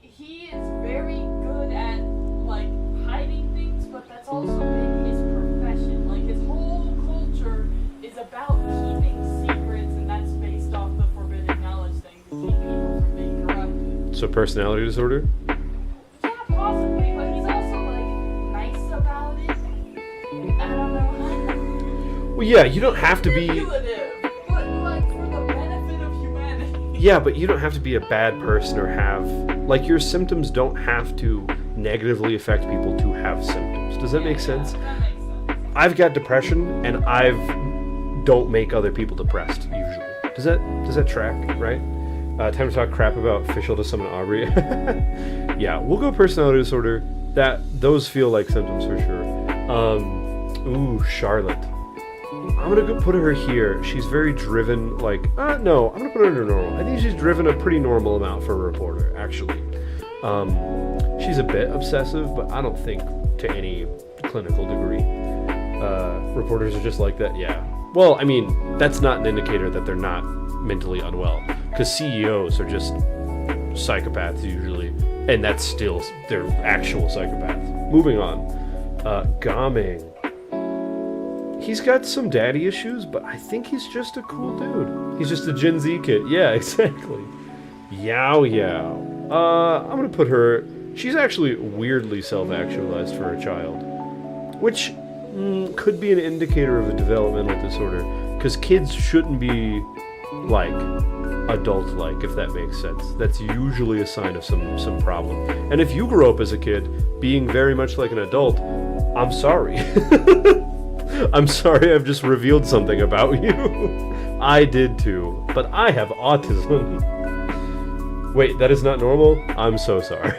S2: is very good at, like, hiding things, but that's also been his profession. Like, his whole culture is about keeping secrets, and that's based off the forbidden knowledge thing to keep people from being corrupted.
S1: So personality disorder?
S2: Yeah, possibly, but he's also, like, nice about it. I don't know.
S1: Well, yeah, you don't have to be...
S2: Manipulative, but, like, for the benefit of humanity.
S1: Yeah, but you don't have to be a bad person or have... Like, your symptoms don't have to negatively affect people to have symptoms. Does that make sense?
S2: That makes sense.
S1: I've got depression, and don't make other people depressed, usually. Does that track, right? Time to talk crap about Fischl to summon Aubrey. Yeah, we'll go personality disorder. Those feel like symptoms for sure. Ooh, Charlotte. I'm gonna go put her here. She's very driven, like, no, I'm gonna put her under normal. I think she's driven a pretty normal amount for a reporter, actually. She's a bit obsessive, but I don't think to any clinical degree. Reporters are just like that, yeah. Well, I mean, that's not an indicator that they're not mentally unwell, because CEOs are just psychopaths usually, and that's still, they're actual psychopaths. Moving on. Gaming. He's got some daddy issues, but I think he's just a cool dude. He's just a Gen Z kid. Yeah, exactly. Yao Yao. I'm gonna put her... She's actually weirdly self-actualized for a child. Which could be an indicator of a developmental disorder. Because kids shouldn't be, like, adult-like, if that makes sense. That's usually a sign of some problem. And if you grow up as a kid being very much like an adult, I'm sorry. I'm sorry I've just revealed something about you. I did too, but I have autism. Wait, that is not normal? I'm so sorry.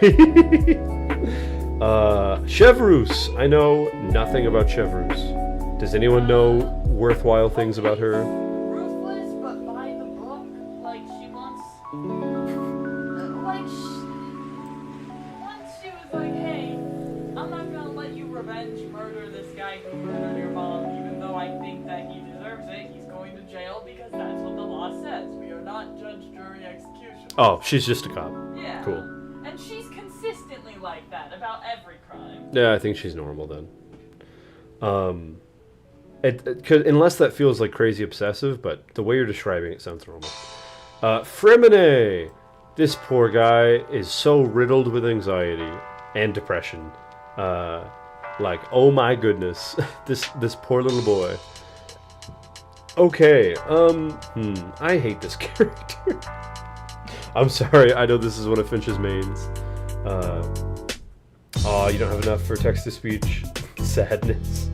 S1: Chevreuse. I know nothing about Chevreuse. Does anyone know worthwhile things about her?
S2: Ruthless, but by the book. Like, she wants... Once she was like, hey, I'm not gonna let you revenge murder this guy who murdered your mom, even though I think that he deserves it. He's going to jail because that's what the law says. We are not judge, jury, execution.
S1: Oh, she's just a cop.
S2: Yeah.
S1: Cool.
S2: And she's consistently like that about every crime.
S1: Yeah, I think she's normal then. Unless that feels like crazy obsessive, but the way you're describing it sounds normal. Fremine! This poor guy is so riddled with anxiety and depression. Like, oh my goodness, this poor little boy. Okay, I hate this character. I'm sorry, I know this is one of Finch's mains. Oh, you don't have enough for text-to-speech. Sadness.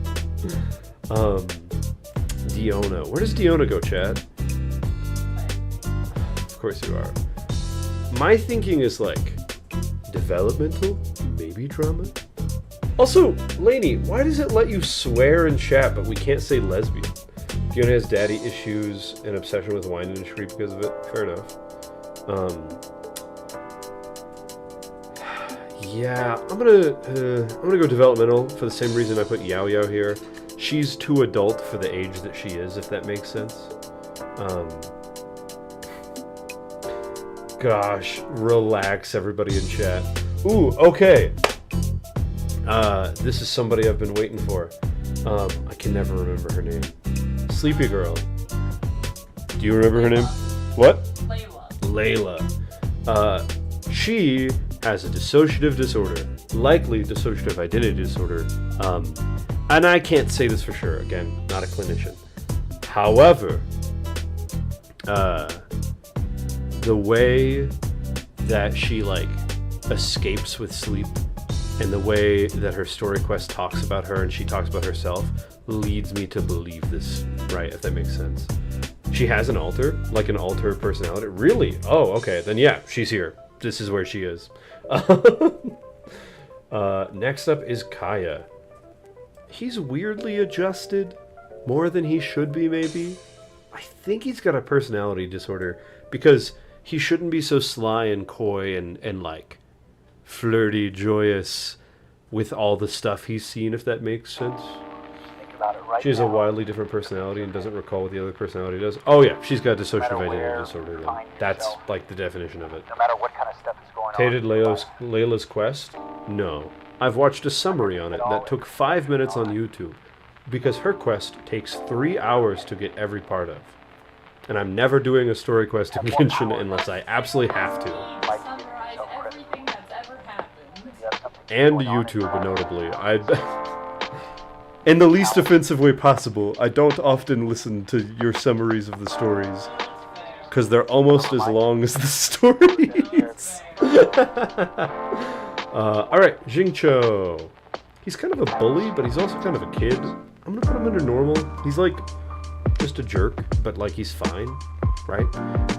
S1: Diona. Where does Diona go, Chad? Of course you are. My thinking is like, developmental? Maybe trauma? Also, Lainey, why does it let you swear in chat, but we can't say lesbian? Fiona has daddy issues and obsession with wine industry because of it. Fair enough. Yeah, I'm gonna go developmental for the same reason I put Yao Yao here. She's too adult for the age that she is, if that makes sense. Gosh, relax, everybody in chat. Ooh, okay. This is somebody I've been waiting for. I can never remember her name. Sleepy Girl. Do you remember her name? What? Layla. She has a dissociative disorder, likely dissociative identity disorder. And I can't say this for sure. Again, not a clinician. However, the way that she escapes with sleep, and the way that her story quest talks about her and she talks about herself leads me to believe this, right? If that makes sense. She has an alter, like an alter personality. Really? Oh, okay. Then yeah, she's here. This is where she is. Next up is Kaya. He's weirdly adjusted, more than he should be, maybe. I think he's got a personality disorder because he shouldn't be so sly and coy and like flirty, joyous with all the stuff he's seen, if that makes sense.
S3: Think about it right
S1: She has a
S3: now.
S1: wildly different personality and doesn't recall what the other personality does. Oh yeah, she's got dissociative identity disorder then. That's like the definition of it.
S3: No matter what kind of stuff is going on.
S1: Hated Layla's Quest? No. I've watched a summary on it that took 5 minutes on YouTube, because her quest takes 3 hours to get every part of. And I'm never doing a story quest in Genshin unless I absolutely have to.
S2: Summarize everything that's ever happened.
S3: You have something
S1: And
S3: going on in your
S1: YouTube,
S3: life.
S1: notably. In the least offensive way possible, I don't often listen to your summaries of the stories, because they're almost as long as the stories. Alright, Jingcho. He's kind of a bully, but he's also kind of a kid. I'm gonna put him under normal. He's like just a jerk, but like he's fine, right?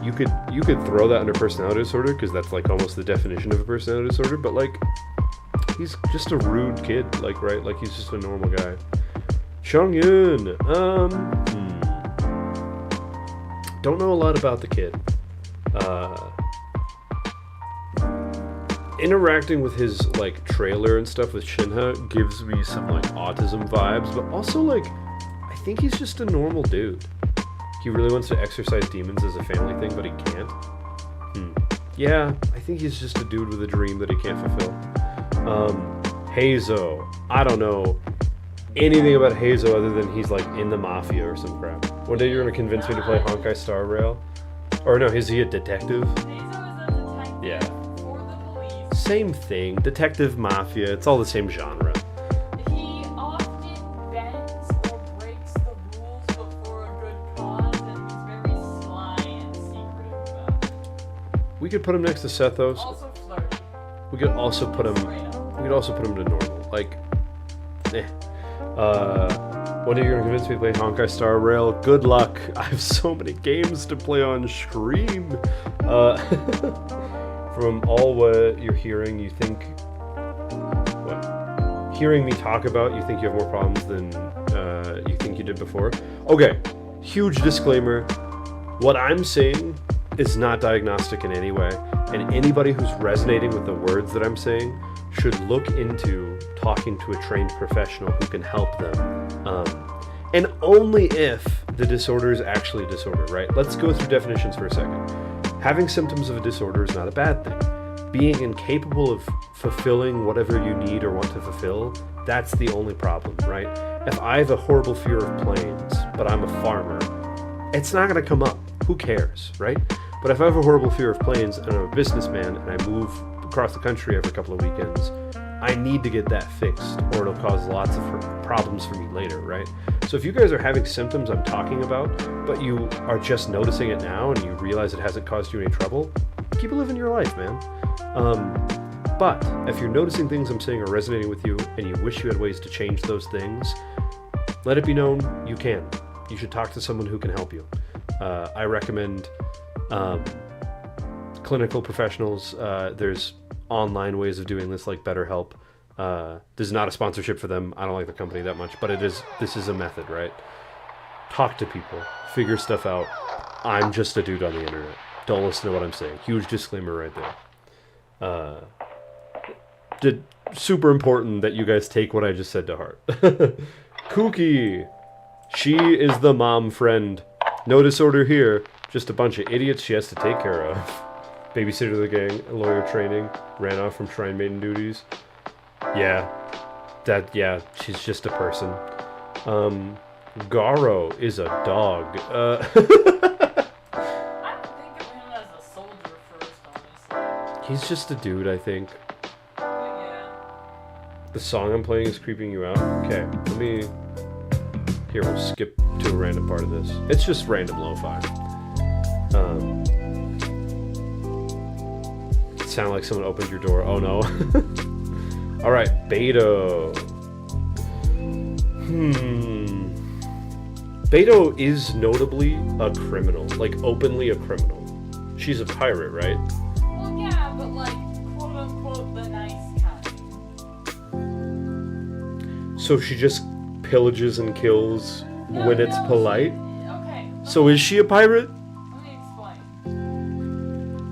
S1: You could throw that under personality disorder, because that's like almost the definition of a personality disorder, but like he's just a rude kid, like, right? Like he's just a normal guy. Chongyun. Don't know a lot about the kid. Interacting with his like trailer and stuff with Shinha gives me some like autism vibes, but also like I think he's just a normal dude. He really wants to exercise demons as a family thing, but he can't. Yeah, I think he's just a dude with a dream that he can't fulfill. Heizo. I don't know anything about Heizo other than he's like in the mafia or some crap. One day you're gonna convince me to play Honkai Star Rail. Or no, is he a detective?
S2: Teyo is a detective
S1: Yeah.
S2: for the police.
S1: Same thing. Detective, mafia, it's all the same genre.
S2: He often bends or breaks the rules, but for a good cause, and he's very sly and secretive about it.
S1: We could put him next to Sethos.
S2: Also flirty.
S1: We could also put him to normal. Like, one day you're gonna convince me to play Honkai Star Rail. Good luck. I have so many games to play on stream. From all what you're hearing, you think hearing me talk about, you think you have more problems than you think you did before. Okay, huge disclaimer. What I'm saying is not diagnostic in any way, and anybody who's resonating with the words that I'm saying should look into talking to a trained professional who can help them. And only if the disorder is actually a disorder, right? Let's go through definitions for a second. Having symptoms of a disorder is not a bad thing. Being incapable of fulfilling whatever you need or want to fulfill, that's the only problem, right? If I have a horrible fear of planes, but I'm a farmer, it's not going to come up. Who cares, right? But if I have a horrible fear of planes and I'm a businessman and I move across the country every couple of weekends, I need to get that fixed or it'll cause lots of problems for me later, right? So if you guys are having symptoms I'm talking about, but you are just noticing it now and you realize it hasn't caused you any trouble, keep living your life, man. But if you're noticing things I'm saying are resonating with you and you wish you had ways to change those things, let it be known you can. You should talk to someone who can help you. I recommend clinical professionals. There's online ways of doing this, like BetterHelp. This is not a sponsorship for them. I don't like the company that much, but this is a method, right? Talk to people, figure stuff out. I'm just a dude on the internet. Don't listen to what I'm saying. Huge disclaimer right there. Super important that you guys take what I just said to heart. Kooky. She is the mom friend. No disorder here. Just a bunch of idiots she has to take care of. Babysitter of the gang, lawyer training, ran off from shrine maiden duties. Yeah, she's just a person. Garo is a dog.
S2: I don't think of him as a soldier first, honestly.
S1: He's just a dude, I think.
S2: But yeah.
S1: The song I'm playing is creeping you out. Okay, let me... Here, we'll skip to a random part of this. It's just random lo-fi. Sound like someone opened your door. Oh no. Alright, Beto. Beto is notably a criminal. Like, openly a criminal. She's a pirate, right?
S2: Well, yeah, but like, quote unquote, the nice kind.
S1: So she just pillages and kills when it's polite?
S2: Okay.
S1: So is she a pirate?
S2: Let me explain.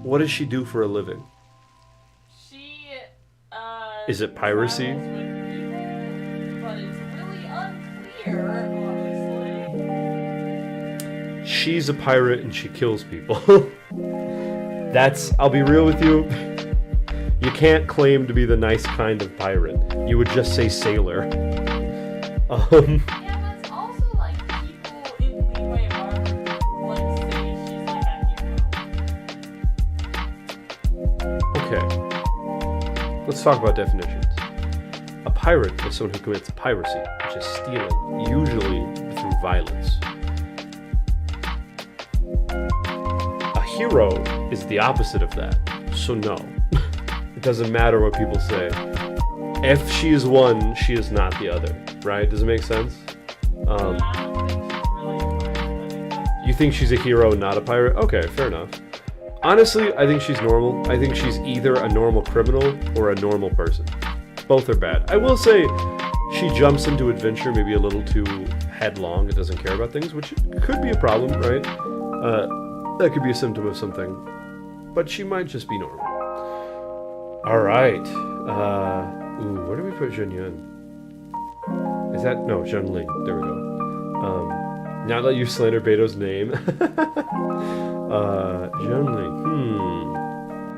S1: What does she do for a living?
S2: She,
S1: Is it piracy?
S2: travels with people, but it's really unclear, honestly.
S1: She's a pirate and she kills people. I'll be real with you. You can't claim to be the nice kind of pirate. You would just say sailor.
S2: Yeah, but it's also like people in Leeway are like say she's like a hero.
S1: Okay. Let's talk about definitions. A pirate is someone who commits piracy, which is stealing, usually through violence. A hero is the opposite of that, so no. It doesn't matter what people say. If she is one, she is not the other, right? Does it make sense?
S2: I don't think she's really a pirate. I think that's
S1: You think she's a hero, not a pirate? Okay, fair enough. Honestly, I think she's normal. I think she's either a normal criminal or a normal person. Both are bad. I will say she jumps into adventure maybe a little too headlong and doesn't care about things, which could be a problem, right? That could be a symptom of something. But she might just be normal. Alright. Where do we put Zhen Yun? Is that... No, Zhen Ling. There we go. Now that you slander Beto's name. Zhen Ling.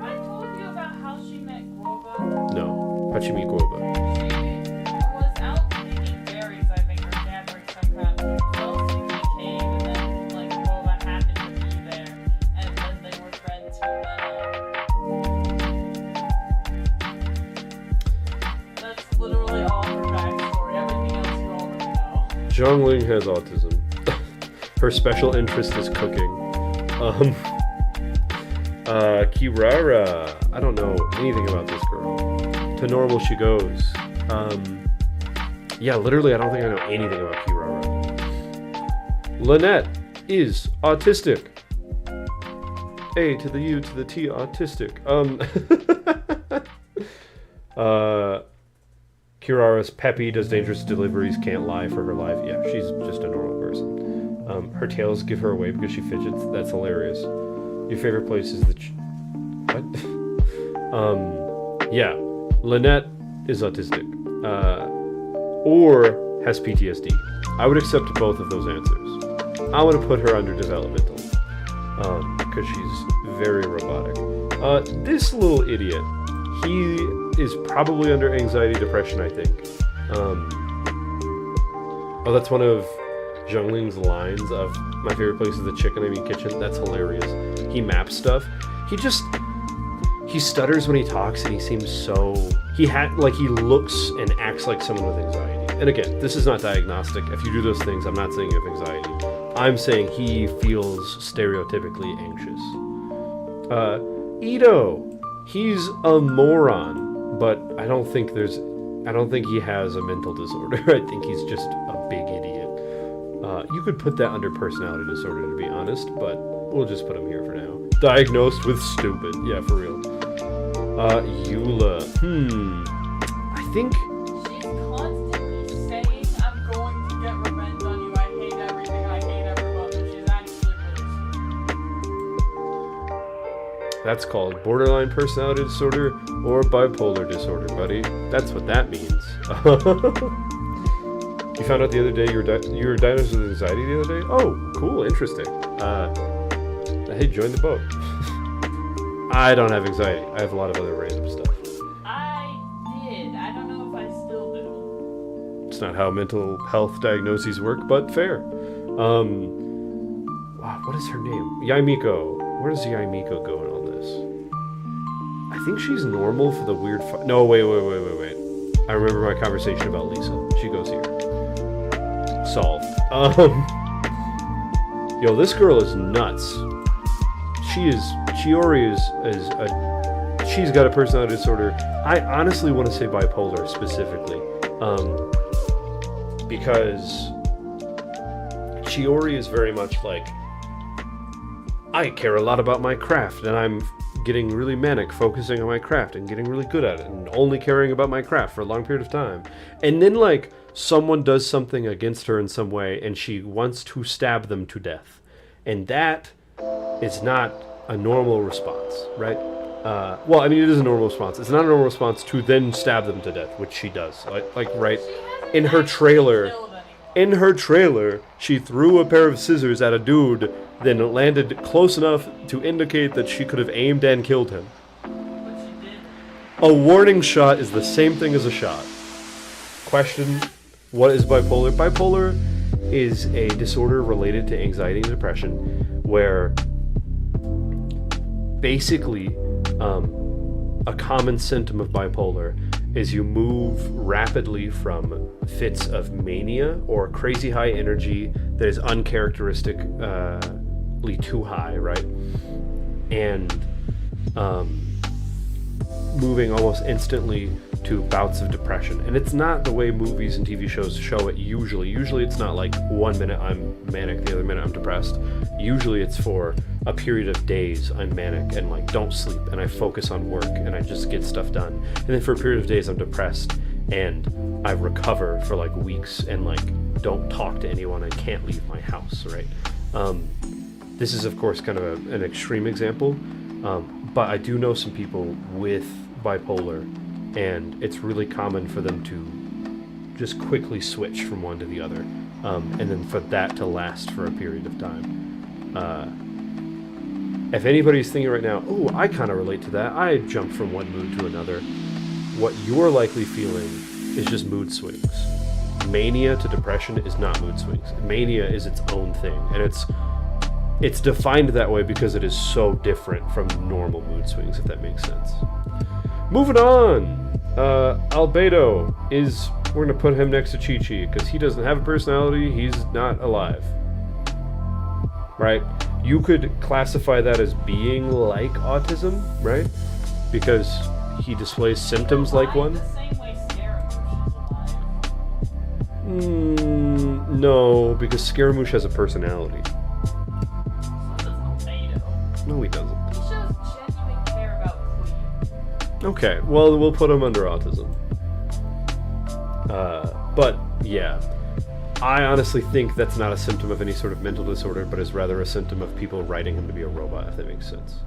S2: I told you about how she met Guoba.
S1: No. How'd she meet Guoba?
S2: She was out picking berries, I think, or gathering some kind of fell asleep in a cave, and then, like, Guoba happened to be there, and then they were friends who That's literally all her backstory. Everything else you already know.
S1: Zhang Ling has autism. Her special interest is cooking. Kirara. I don't know anything about this girl. To normal she goes. Yeah, literally I don't think I know anything about Kirara. Lynette is autistic. A to the U to the T, autistic. Kirara's peppy, does dangerous deliveries, can't lie for her life. Yeah, she's just a normal person. Her tails give her away because she fidgets. That's hilarious. Your favorite place is the... What? Yeah. Lynette is autistic. Or has PTSD. I would accept both of those answers. I want to put her under developmental. Because she's very robotic. This little idiot, he is probably under anxiety, depression, I think. Oh, that's one of Zhang Ling's lines of my favorite place is the chicken, I mean kitchen. That's hilarious. He maps stuff. He stutters when he talks and he seems so... he looks and acts like someone with anxiety. And again, this is not diagnostic. If you do those things, I'm not saying you have anxiety. I'm saying he feels stereotypically anxious. Ito. He's a moron, but I don't think he has a mental disorder. I think he's just a big idiot. You could put that under personality disorder, to be honest, but we'll just put him here for now. Diagnosed with stupid. Yeah, for real. Eula. I think...
S2: She's constantly saying, I'm going to get revenge on you, I hate everything, I hate everyone, but she's actually really sweet.
S1: That's called borderline personality disorder or bipolar disorder, buddy. That's what that means. You found out the other day you were diagnosed with anxiety the other day? Oh, cool, interesting. Hey, join the boat. I don't have anxiety. I have a lot of other random stuff.
S2: I did. I don't know if I still do.
S1: It's not how mental health diagnoses work, but fair. Wow, what is her name? Yaimiko. Where does Yaimiko go in all this? I think she's normal for the weird... No, wait. I remember my conversation about Lisa. She goes here. Solved. Yo, this girl is nuts. Chiori she's got a personality disorder. I honestly want to say bipolar specifically. Because Chiori is very much like, I care a lot about my craft and I'm getting really manic focusing on my craft and getting really good at it and only caring about my craft for a long period of time. And then like someone does something against her in some way and she wants to stab them to death. And that is not a normal response, right? Well, I mean, it is a normal response. It's not a normal response to then stab them to death, which she does. Like right in her trailer. In her trailer, she threw a pair of scissors at a dude, then it landed close enough to indicate that she could have aimed and killed him.
S2: But she did.
S1: A warning shot is the same thing as a shot. Question, what is bipolar? Bipolar is a disorder related to anxiety and depression where basically a common symptom of bipolar is you move rapidly from fits of mania or crazy high energy that is uncharacteristically too high, right? And moving almost instantly to bouts of depression. And it's not the way movies and TV shows show it usually. Usually it's not like 1 minute I'm manic, the other minute I'm depressed. Usually it's for a period of days I'm manic and like don't sleep and I focus on work and I just get stuff done. And then for a period of days I'm depressed and I recover for like weeks and like don't talk to anyone and can't leave my house, right? This is of course kind of an extreme example, but I do know some people with bipolar, and it's really common for them to just quickly switch from one to the other, and then for that to last for a period of time. If anybody's thinking right now, oh, I kind of relate to that, I jumped from one mood to another, what you're likely feeling is just mood swings. Mania to depression is not mood swings. Mania is its own thing, and it's defined that way because it is so different from normal mood swings, if that makes sense. Moving on, Albedo is, we're going to put him next to Chi-Chi because he doesn't have a personality, he's not alive. Right? You could classify that as being like autism, right? Because he displays symptoms like one.
S2: The same way Scaramouche is alive.
S1: No, because Scaramouche has a personality.
S2: So does Albedo.
S1: No, he doesn't.
S2: He shows genuine care about Queen.
S1: Okay, well, we'll put him under autism. But, yeah. I honestly think that's not a symptom of any sort of mental disorder, but is rather a symptom of people writing him to be a robot, if that makes sense.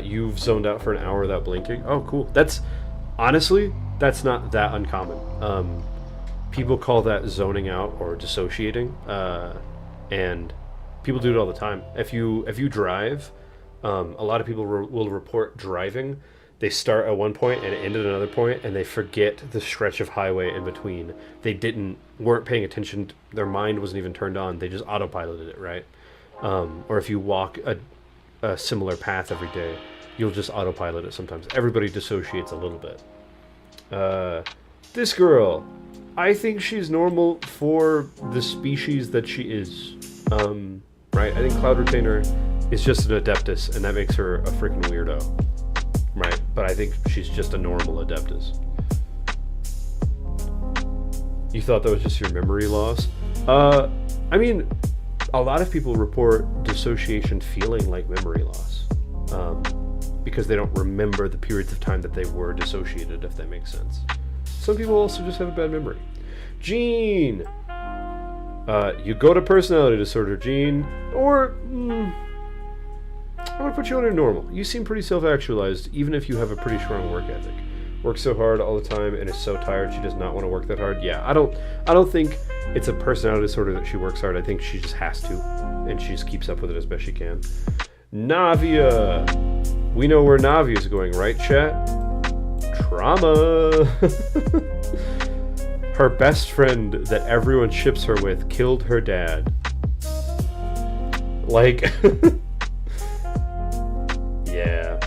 S1: You've zoned out for an hour without blinking. Oh, cool. That's not that uncommon. People call that zoning out or dissociating, and people do it all the time. If you drive, a lot of people will report driving. They start at one point and end at another point, and they forget the stretch of highway in between. They weren't paying attention. Their mind wasn't even turned on. They just autopiloted it, right? Or if you walk a similar path every day, you'll just autopilot it sometimes. Everybody dissociates a little bit. This girl, I think she's normal for the species that she is. Right? I think Cloud Retainer is just an Adeptus, and that makes her a freaking weirdo. Right, but I think she's just a normal Adeptus. You thought that was just your memory loss? I mean, a lot of people report dissociation feeling like memory loss. Because they don't remember the periods of time that they were dissociated, if that makes sense. Some people also just have a bad memory. Gene! You go to personality disorder, Gene, or... I'm going to put you under normal. You seem pretty self-actualized, even if you have a pretty strong work ethic. Works so hard all the time and is so tired she does not want to work that hard. Yeah, I don't think it's a personality disorder that she works hard. I think she just has to, and she just keeps up with it as best she can. Navia! We know where Navia is going, right, chat? Trauma! Her best friend that everyone ships her with killed her dad. Like... Yeah.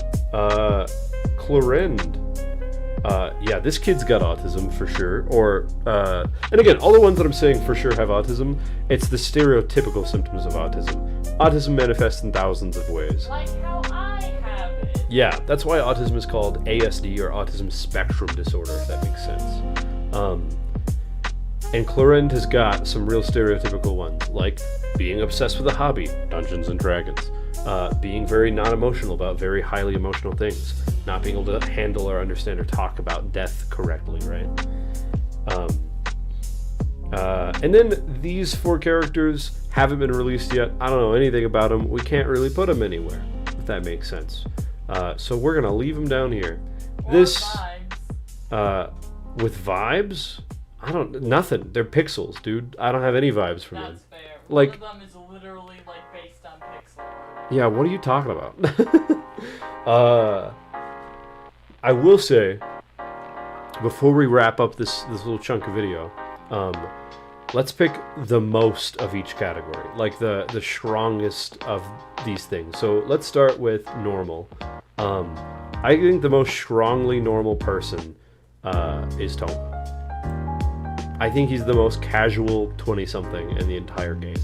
S1: Clorinde. Yeah, this kid's got autism for sure. Or, and again, all the ones that I'm saying for sure have autism, it's the stereotypical symptoms of autism. Autism manifests in thousands of ways.
S2: Like how I have it.
S1: Yeah, that's why autism is called ASD, or autism spectrum disorder, if that makes sense. And Clorinde has got some real stereotypical ones, like being obsessed with a hobby, Dungeons and Dragons. Being very non-emotional about very highly emotional things, not being able to handle or understand or talk about death correctly, right? And then these 4 characters haven't been released yet. I don't know anything about them. We can't really put them anywhere, if that makes sense. So we're gonna leave them down here.
S2: Or
S1: This,
S2: vibes.
S1: with vibes, nothing. They're pixels, dude. I don't have any vibes from them.
S2: That's fair.
S1: Like-
S2: One of them is literally like based on pixel art.
S1: Yeah, what are you talking about? I will say, before we wrap up this little chunk of video, let's pick the most of each category, like the strongest of these things. So let's start with normal. I think the most strongly normal person is Toma. I think he's the most casual 20-something in the entire game.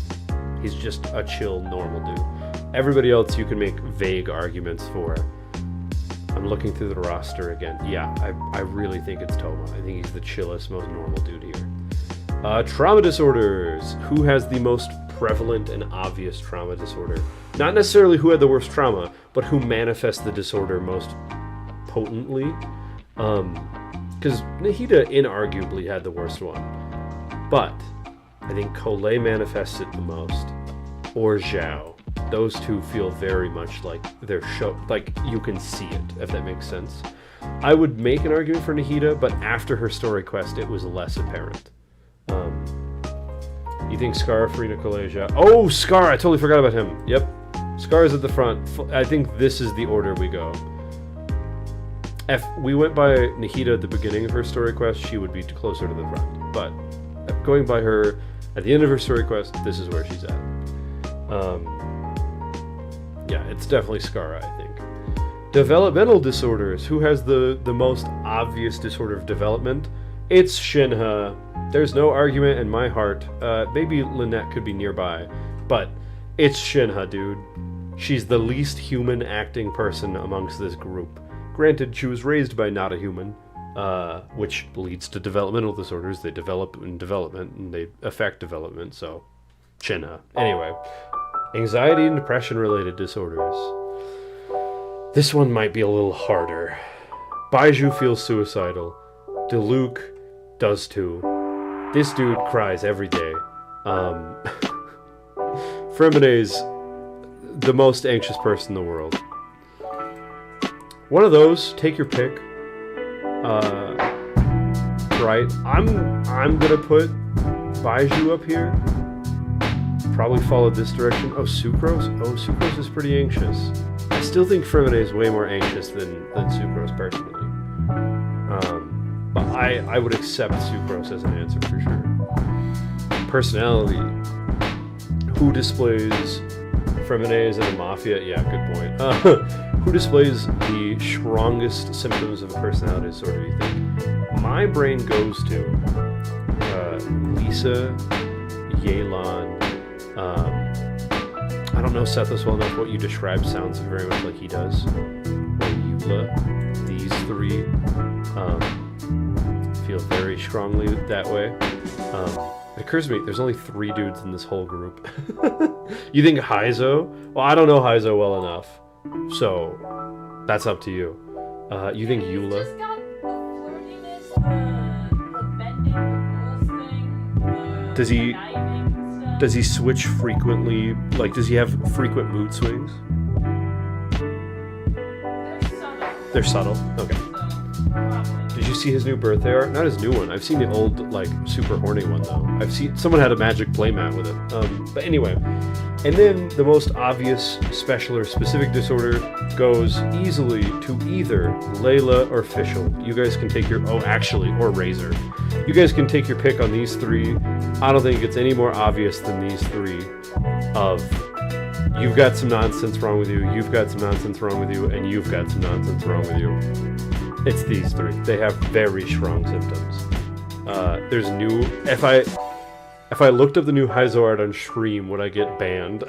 S1: He's just a chill, normal dude. Everybody else you can make vague arguments for. I'm looking through the roster again. Yeah, I really think it's Toma. I think he's the chillest, most normal dude here. Trauma disorders. Who has the most prevalent and obvious trauma disorder? Not necessarily who had the worst trauma, but who manifests the disorder most potently. Because Nahida inarguably had the worst one. But I think Collet manifests it the most. Or Zhao. Those two feel very much like they're like you can see it, if that makes sense. I would make an argument for Nahida, but after her story quest, it was less apparent. You think Scar, Farina, Collet, Zhao? Oh, Scar! I totally forgot about him. Yep. Scar is at the front. I think this is the order we go. If we went by Nahida at the beginning of her story quest, she would be closer to the front. But going by her at the end of her story quest, this is where she's at. Yeah, it's definitely Scar, I think. Developmental disorders. Who has the most obvious disorder of development? It's Shinha. There's no argument in my heart. Maybe Lynette could be nearby, but it's Shinha, dude. She's the least human acting person amongst this group. Granted, she was raised by not a human, which leads to developmental disorders. They develop in development, and they affect development, so Shinha. Anyway, anxiety and depression-related disorders. This one might be a little harder. Baiju feels suicidal. Diluc does too. This dude cries every day. Fremene's the most anxious person in the world. One of those, take your pick. Right, I'm gonna put Baiju up here. Probably follow this direction. Oh, Sucrose? Oh, Sucrose is pretty anxious. I still think Fremene is way more anxious than Sucrose, personally. But I would accept Sucrose as an answer for sure. Personality. Who displays Fremene is in the Mafia? Yeah, good point. Who displays the strongest symptoms of a personality disorder, you think? My brain goes to Lisa, Yelan. I don't know Sethos well enough. What you described sounds very much like he does. Or Eula. These three feel very strongly that way. It occurs to me, there's only 3 dudes in this whole group. You think Heizo? Well, I don't know Heizo well enough. So, that's up to you. You think Eula?
S2: Just got the flirtiness, the bending the rules thing,
S1: Does he-
S2: conniving stuff.
S1: Does he switch frequently? Like, does he have frequent mood swings?
S2: They're subtle.
S1: They're subtle. Okay.
S2: So, probably.
S1: Did you see his new birthday art? Not his new one. I've seen the old, like, super horny one, though. I've seen... Someone had a magic playmat with it. But anyway. And then the most obvious special or specific disorder goes easily to either Layla or Fischl. You guys can take your... Oh, actually, or Razor. You guys can take your pick on these 3. I don't think it's any more obvious than these 3 of... You've got some nonsense wrong with you, you've got some nonsense wrong with you, and you've got some nonsense wrong with you. It's these 3. They have very strong symptoms. There's new... If I looked up the new Heizo art on Stream, would I get banned?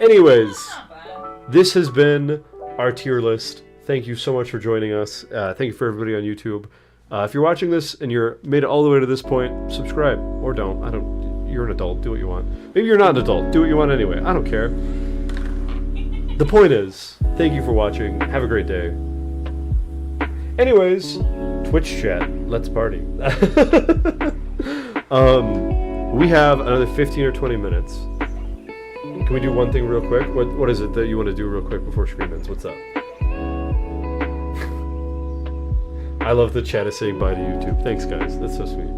S1: Anyways,
S2: Not bad.
S1: this has been our tier list. Thank you so much for joining us. Thank you for everybody on YouTube. If you're watching this and you're made it all the way to this point, subscribe. Or don't. You're an adult. Do what you want. Maybe you're not an adult. Do what you want anyway. I don't care. The point is, thank you for watching. Have a great day. Anyways, Twitch chat, let's party. We have another 15 or 20 minutes. Can we do one thing real quick? What is it that you want to do real quick before stream ends? What's up? I love the chat is saying bye to YouTube. Thanks, guys. That's so sweet.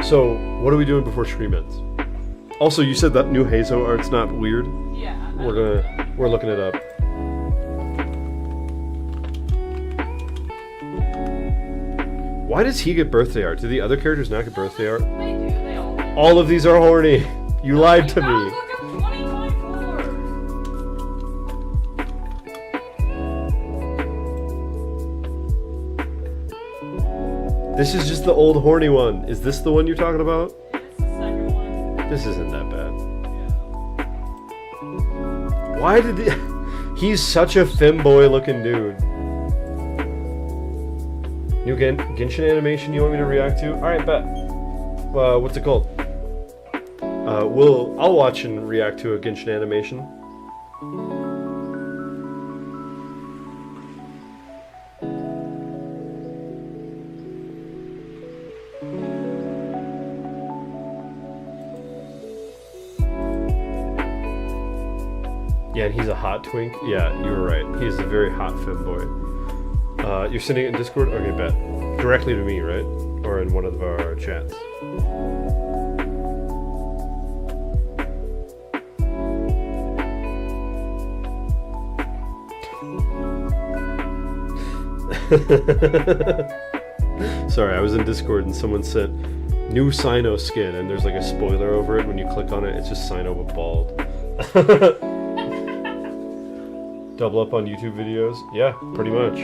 S1: So, what are we doing before stream ends? Also, you said that new Hazo art's not weird.
S2: Yeah.
S1: We're looking it up. Why does he get birthday art? Do the other characters not get birthday art?
S2: They do. They all do.
S1: All of these are horny. You lied to me.
S2: Look at 2024.
S1: This is just the old horny one. Is this the one you're talking about?
S2: This is the second one.
S1: This isn't that bad.
S2: Yeah.
S1: Why did he... He's such a femboy looking dude. New Genshin animation you want me to react to? Alright, bet. What's it called? I'll watch and react to a Genshin animation. Yeah, and he's a hot twink. Yeah, you were right. He's a very hot femboy. You're sending it in Discord? Okay, bet. Directly to me, right? Or in one of our chats. Sorry, I was in Discord and someone sent new Sino skin and there's like a spoiler over it. When you click on it, it's just Sino but bald. Double up on YouTube videos? Yeah, pretty much.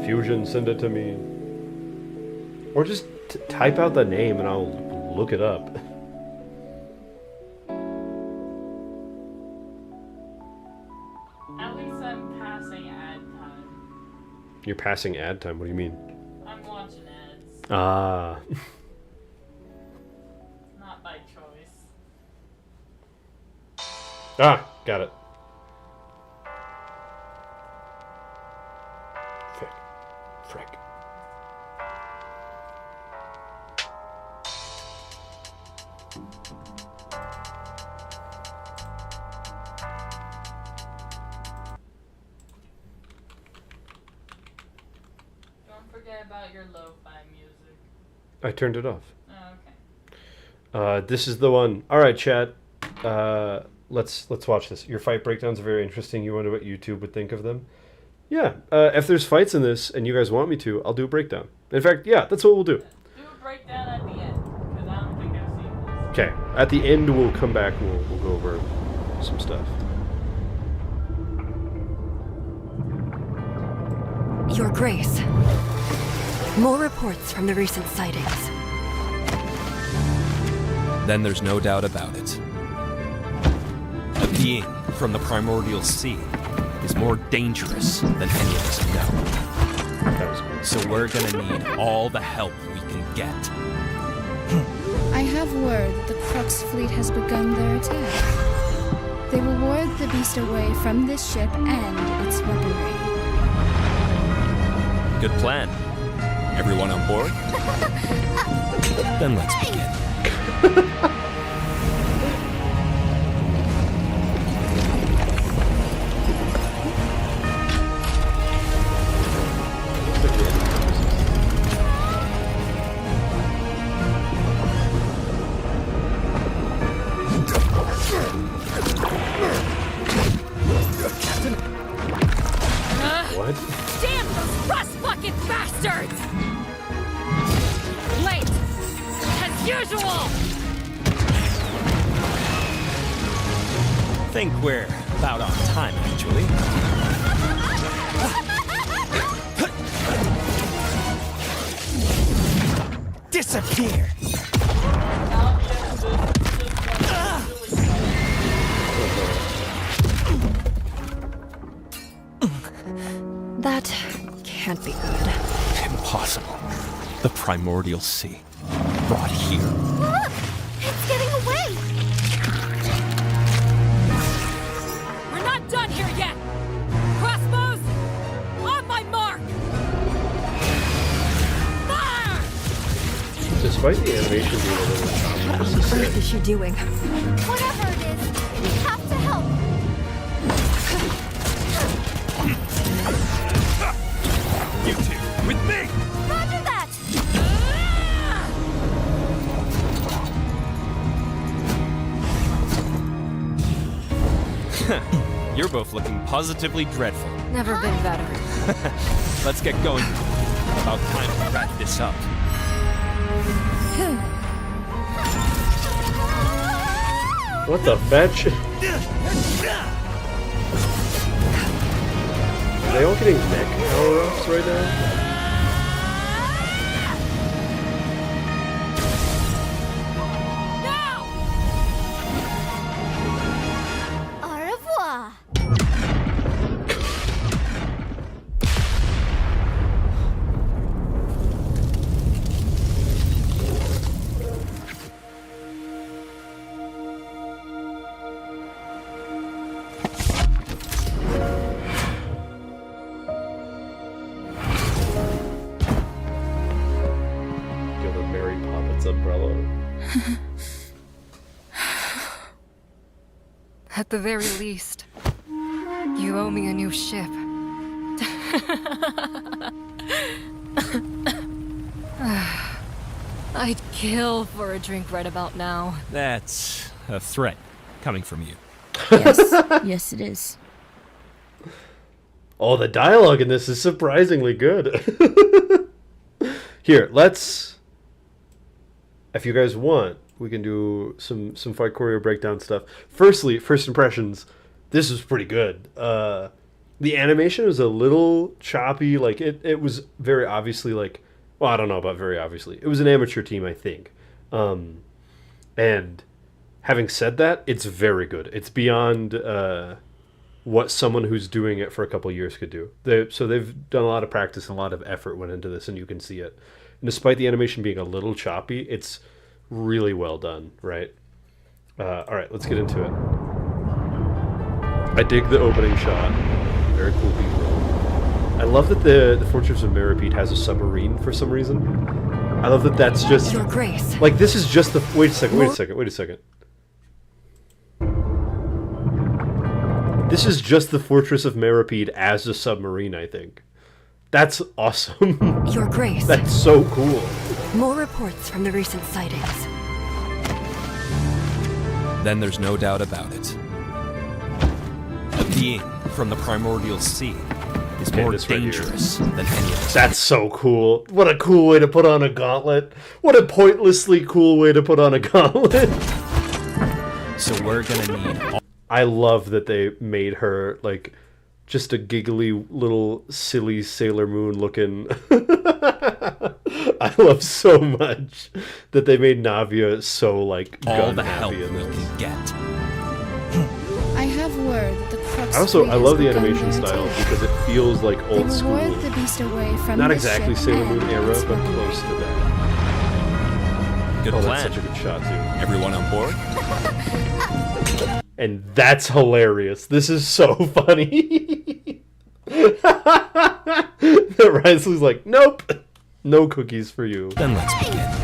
S1: Fusion, send it to me. Or just type out the name and I'll look it up.
S2: At least I'm passing ad time.
S1: You're passing ad time, what do you mean?
S2: I'm watching ads.
S1: Ah.
S2: Not by choice.
S1: Ah, got it. Frick.
S2: Don't forget about your lo-fi music.
S1: I turned it off.
S2: Oh, okay.
S1: This is the one. All right, chat. Let's watch this. Your fight breakdowns are very interesting. You wonder what YouTube would think of them. Yeah. If there's fights in this and you guys want me to, I'll do a breakdown. In fact, yeah, that's what we'll do.
S2: Do a breakdown at the end, because I don't think I've seen this.
S1: Okay. At the end, we'll come back. We'll go over some stuff.
S4: Your Grace. More reports from the recent sightings.
S5: Then there's no doubt about it. A being from the primordial sea is more dangerous than any of us know. So we're gonna need all the help we can get.
S6: I have word that the Crux fleet has begun their attack. They will ward the beast away from this ship and its weaponry.
S5: Good plan. Everyone on board? Then let's begin.
S1: What?
S7: Damn those rust-bucket bastards! Late! As usual!
S5: Think we're about on time, actually. Disappear!
S4: That can't be good.
S5: Impossible. The primordial sea. Brought here.
S7: Look! It's getting away!
S1: Despite the animation being a little choppy,
S4: What on
S1: this is
S4: earth
S1: sick.
S4: is she doing?
S6: Whatever it is, we have to help.
S5: You two, with me!
S6: Roger that!
S5: You're both looking positively dreadful.
S4: Never been better.
S5: Let's get going. About time to wrap this up.
S1: What the fetch? Are they all getting neck power-ups right now?
S6: Au revoir.
S1: Give her Mary Poppins umbrella.
S4: At the very least, you owe me a new ship. I'd kill for a drink right about now.
S5: That's a threat coming from you.
S6: Yes, yes, it is.
S1: Oh, the dialogue in this is surprisingly good. Here, let's... If you guys want, we can do some fight choreo breakdown stuff. Firstly, first impressions, this was pretty good. The animation was a little choppy. Like, it was very obviously, like... Well, I don't know about very obviously. It was an amateur team, I think. And having said that, it's very good. It's beyond what someone who's doing it for a couple years could do. So they've done a lot of practice and a lot of effort went into this, and you can see it. And despite the animation being a little choppy, it's really well done, right? All right, let's get into it. I dig the opening shot. Very cool B-roll. I love that the Fortress of Meripede has a submarine for some reason. I love that that's just...
S4: Your Grace.
S1: Like, this is just the... Wait a second. This is just the Fortress of Meripede as a submarine, I think. That's awesome.
S4: Your Grace.
S1: That's so cool.
S4: More reports from the recent sightings.
S5: Then there's no doubt about it. A being from the primordial sea is more
S1: this right here.
S5: dangerous than any of us.
S1: That's so cool. What a cool way to put on a gauntlet. What a pointlessly cool way to put on a gauntlet.
S5: So we're gonna need all
S1: I love that they made her, like, just a giggly little silly Sailor Moon looking. I love so much that they made Navia so, like, gun
S5: the help
S1: happy in
S5: we
S1: this.
S5: can get.
S6: I have word that the crux
S1: I also,
S6: fleet
S1: I
S6: has
S1: love the
S6: begun
S1: animation
S6: their
S1: style
S6: attack.
S1: because it feels like
S6: They
S1: old
S6: will
S1: school.
S6: ward the beast away from
S1: Not
S6: the
S1: exactly
S6: ship
S1: Sailor Moon
S6: and
S1: era,
S6: its
S1: but
S6: weapons.
S1: close to that.
S5: Good
S1: Oh,
S5: plan.
S1: that's such a good shot, too.
S5: Everyone on board?
S1: And that's hilarious. This is so funny. That Risley's like, nope, no cookies for you.
S5: Then let's begin.
S1: And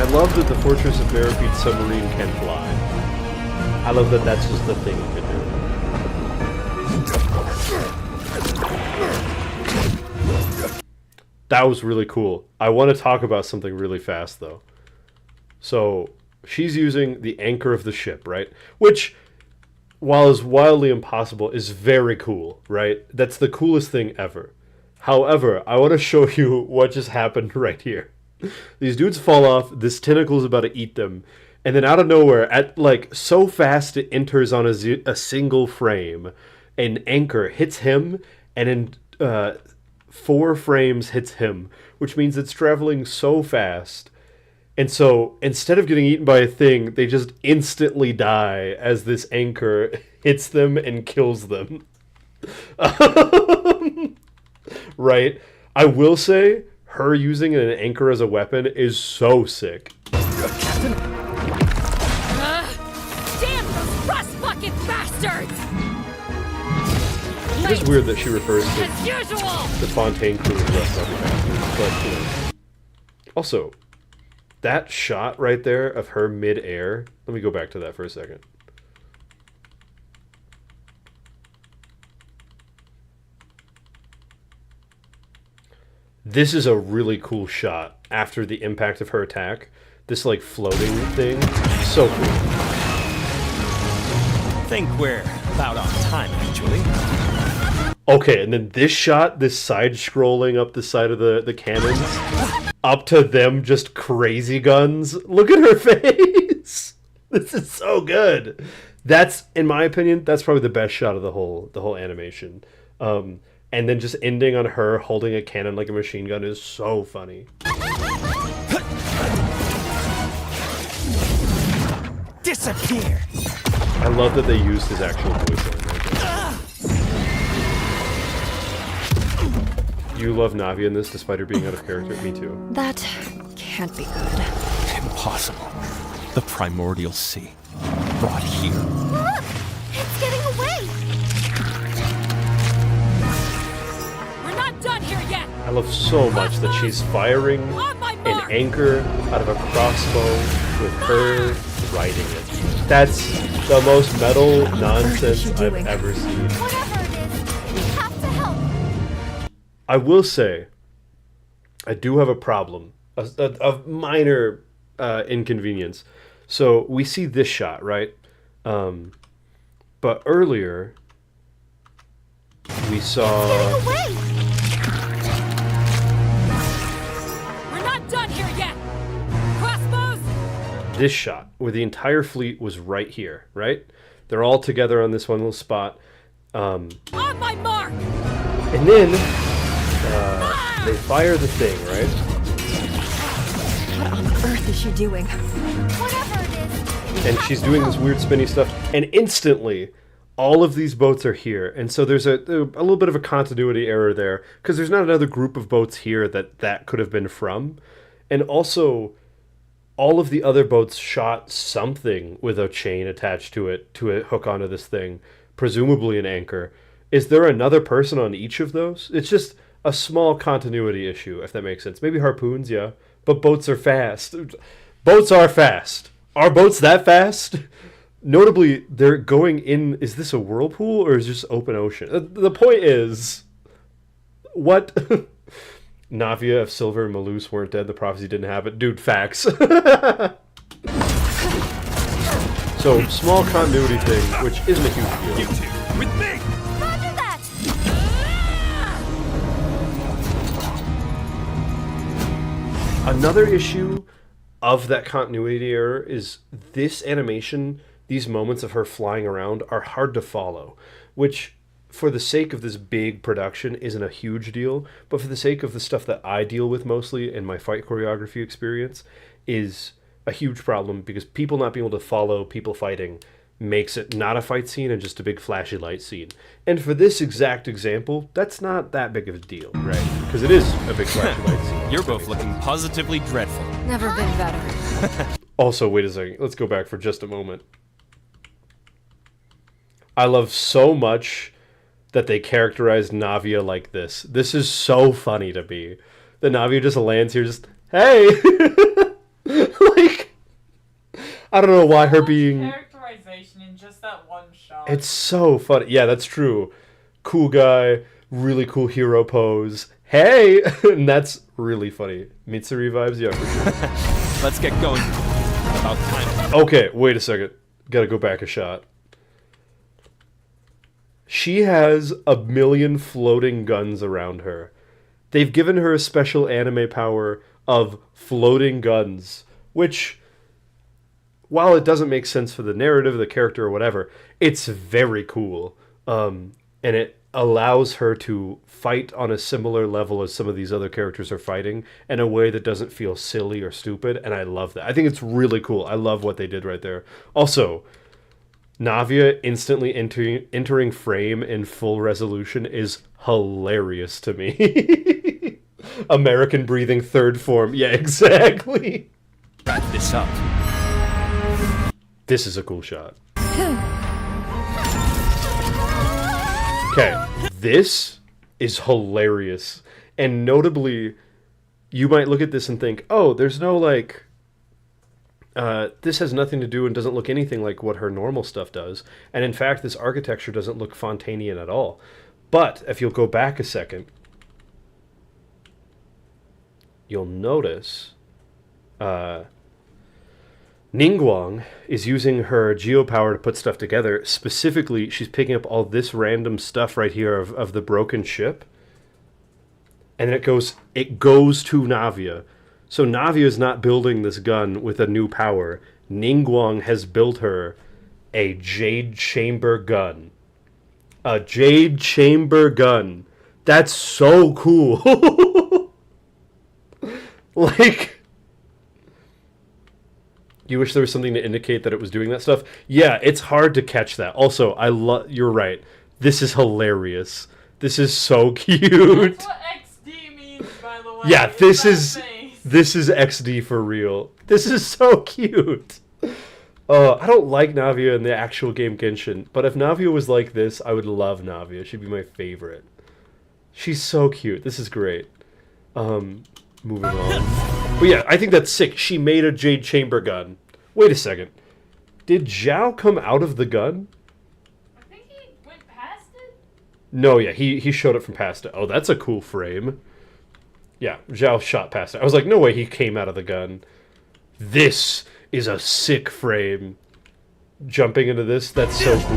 S1: I love that the Fortress of Meripede submarine can fly. I love that that's just the thing it can do. That was really cool. I want to talk about something really fast, though. So, she's using the anchor of the ship, right? Which, while is wildly impossible, is very cool, right? That's the coolest thing ever. However, I want to show you what just happened right here. These dudes fall off, this tentacle's about to eat them, and then out of nowhere, at like so fast it enters on a single frame, an anchor hits him, and in 4 frames hits him, which means it's traveling so fast. And so instead of getting eaten by a thing, they just instantly die as this anchor hits them and kills them. Right? I will say, her using an anchor as a weapon is so sick.
S7: Damn those rust bucket bastards!
S1: It is weird that she refers to
S7: As usual!
S1: the Fontaine crew as West Side Bastards, but, you know. Also, that shot right there of her mid-air, let me go back to that for a second. This is a really cool shot after the impact of her attack. This, like, floating thing, so cool.
S5: Think we're about on time, actually.
S1: Okay, and then this shot, this side-scrolling up the side of the cannons, up to them just crazy guns. Look at her face! This is so good. That's, in my opinion, that's probably the best shot of the whole animation. And then just ending on her holding a cannon like a machine gun is so funny.
S5: Disappear!
S1: I love that they used his actual voice line right there. You love Navi in this despite her being out of character? Me too.
S4: That can't be good.
S5: Impossible. The primordial sea. Brought here.
S6: Look! It's getting away!
S7: We're not done here yet!
S1: I love so much that she's firing
S7: On my
S1: an
S7: mark!
S1: anchor out of a crossbow with her riding it. That's the most metal nonsense I've
S4: doing?
S1: ever seen.
S6: Whatever it is, we have to help!
S1: I will say, I do have a problem, a minor inconvenience. So we see this shot, right? But earlier, we saw...
S6: Getting away!
S7: We're not done here yet! Crossbows!
S1: this shot where the entire fleet was right here, right? They're all together on this one little spot.
S7: On my mark!
S1: And then they fire the thing, right?
S4: What on earth is she doing?
S6: Whatever it is.
S1: And she's doing this weird spinny stuff. And instantly, all of these boats are here. And so there's a little bit of a continuity error there. Because there's not another group of boats here that could have been from. And also, all of the other boats shot something with a chain attached to it hook onto this thing. Presumably an anchor. Is there another person on each of those? It's just a small continuity issue, if that makes sense. Maybe harpoons, yeah. But boats are fast. Boats are fast. Are boats that fast? Notably, they're going in... Is this a whirlpool or is this open ocean? The point is... What... Navia, if Silver and Malus weren't dead, the prophecy didn't happen. Dude, facts. So, small continuity thing, which isn't a huge deal.
S5: You two, with me!
S6: Roger that!
S1: Another issue of that continuity error is this animation, these moments of her flying around are hard to follow, which for the sake of this big production isn't a huge deal, but for the sake of the stuff that I deal with mostly in my fight choreography experience is a huge problem, because people not being able to follow people fighting makes it not a fight scene and just a big flashy light scene. And for this exact example, that's not that big of a deal, right? Because it is a big flashy light scene.
S5: You're both looking positively dreadful.
S4: Never been better.
S1: Also, wait a second. Let's go back for just a moment. I love so much that they characterized Navia like this. This is so funny to me. That Navia just lands here just, hey! Like, I don't know why her being...
S2: Characterization in just that one shot.
S1: It's so funny. Yeah, that's true. Cool guy, really cool hero pose. Hey! And that's really funny. Mitsuri vibes? Yeah, for sure.
S5: Let's get going. About time.
S1: Okay, wait a second. Gotta go back a shot. She has a million floating guns around her. They've given her a special anime power of floating guns, which, while it doesn't make sense for the narrative, the character, or whatever, it's very cool. And it allows her to fight on a similar level as some of these other characters are fighting in a way that doesn't feel silly or stupid, and I love that. I think it's really cool. I love what they did right there. Also, Navia instantly entering frame in full resolution is hilarious to me. American breathing third form. Yeah, exactly.
S5: Wrap this up.
S1: This is a cool shot. Okay, This is hilarious. And notably, you might look at this and think, oh, there's no, like... this has nothing to do and doesn't look anything like what her normal stuff does. And in fact, this architecture doesn't look Fontanian at all. But if you'll go back a second, you'll notice Ningguang is using her geopower to put stuff together. Specifically, she's picking up all this random stuff right here of the broken ship. And then it goes to Navia. So Navia is not building this gun with a new power. Ningguang has built her a Jade Chamber gun. A Jade Chamber gun. That's so cool. Like, you wish there was something to indicate that it was doing that stuff? Yeah, it's hard to catch that. Also, you're right. This is hilarious. This is so cute.
S2: That's what XD means, by the way.
S1: Yeah, this is
S2: face.
S1: XD for real. This is so cute. I don't like Navia in the actual game Genshin, but if Navia was like this, I would love Navia. She'd be my favorite. She's so cute. This is great. Moving on. But yeah, I think that's sick. She made a Jade Chamber gun. Wait a second. Did Zhao come out of the gun?
S2: I think he went past it?
S1: No, yeah, he showed it from past it. Oh, that's a cool frame. Yeah, Zhao shot past it. I was like, no way he came out of the gun. This is a sick frame. Jumping into this, that's so cool.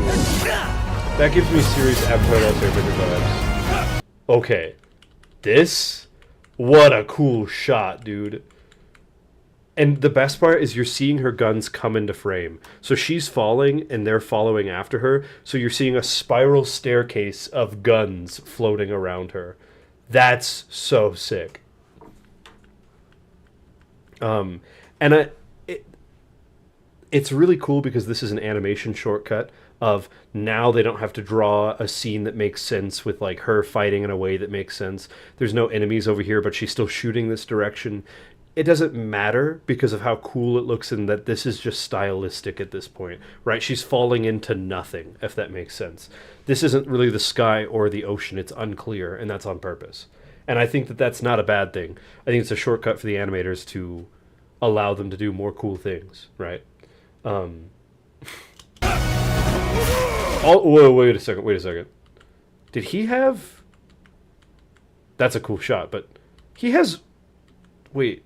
S1: That gives me serious Avatar Airbender vibes. Okay. This? What a cool shot, dude. And the best part is you're seeing her guns come into frame. So she's falling, and they're following after her. So you're seeing a spiral staircase of guns floating around her. That's so sick. It's really cool because this is an animation shortcut of now they don't have to draw a scene that makes sense with like her fighting in a way that makes sense. There's no enemies over here, but she's still shooting this direction. It doesn't matter because of how cool it looks and that this is just stylistic at this point, right? She's falling into nothing, if that makes sense. This isn't really the sky or the ocean. It's unclear, and that's on purpose. And I think that that's not a bad thing. I think it's a shortcut for the animators to allow them to do more cool things, right? Wait a second. Did he have... That's a cool shot, but he has... Wait.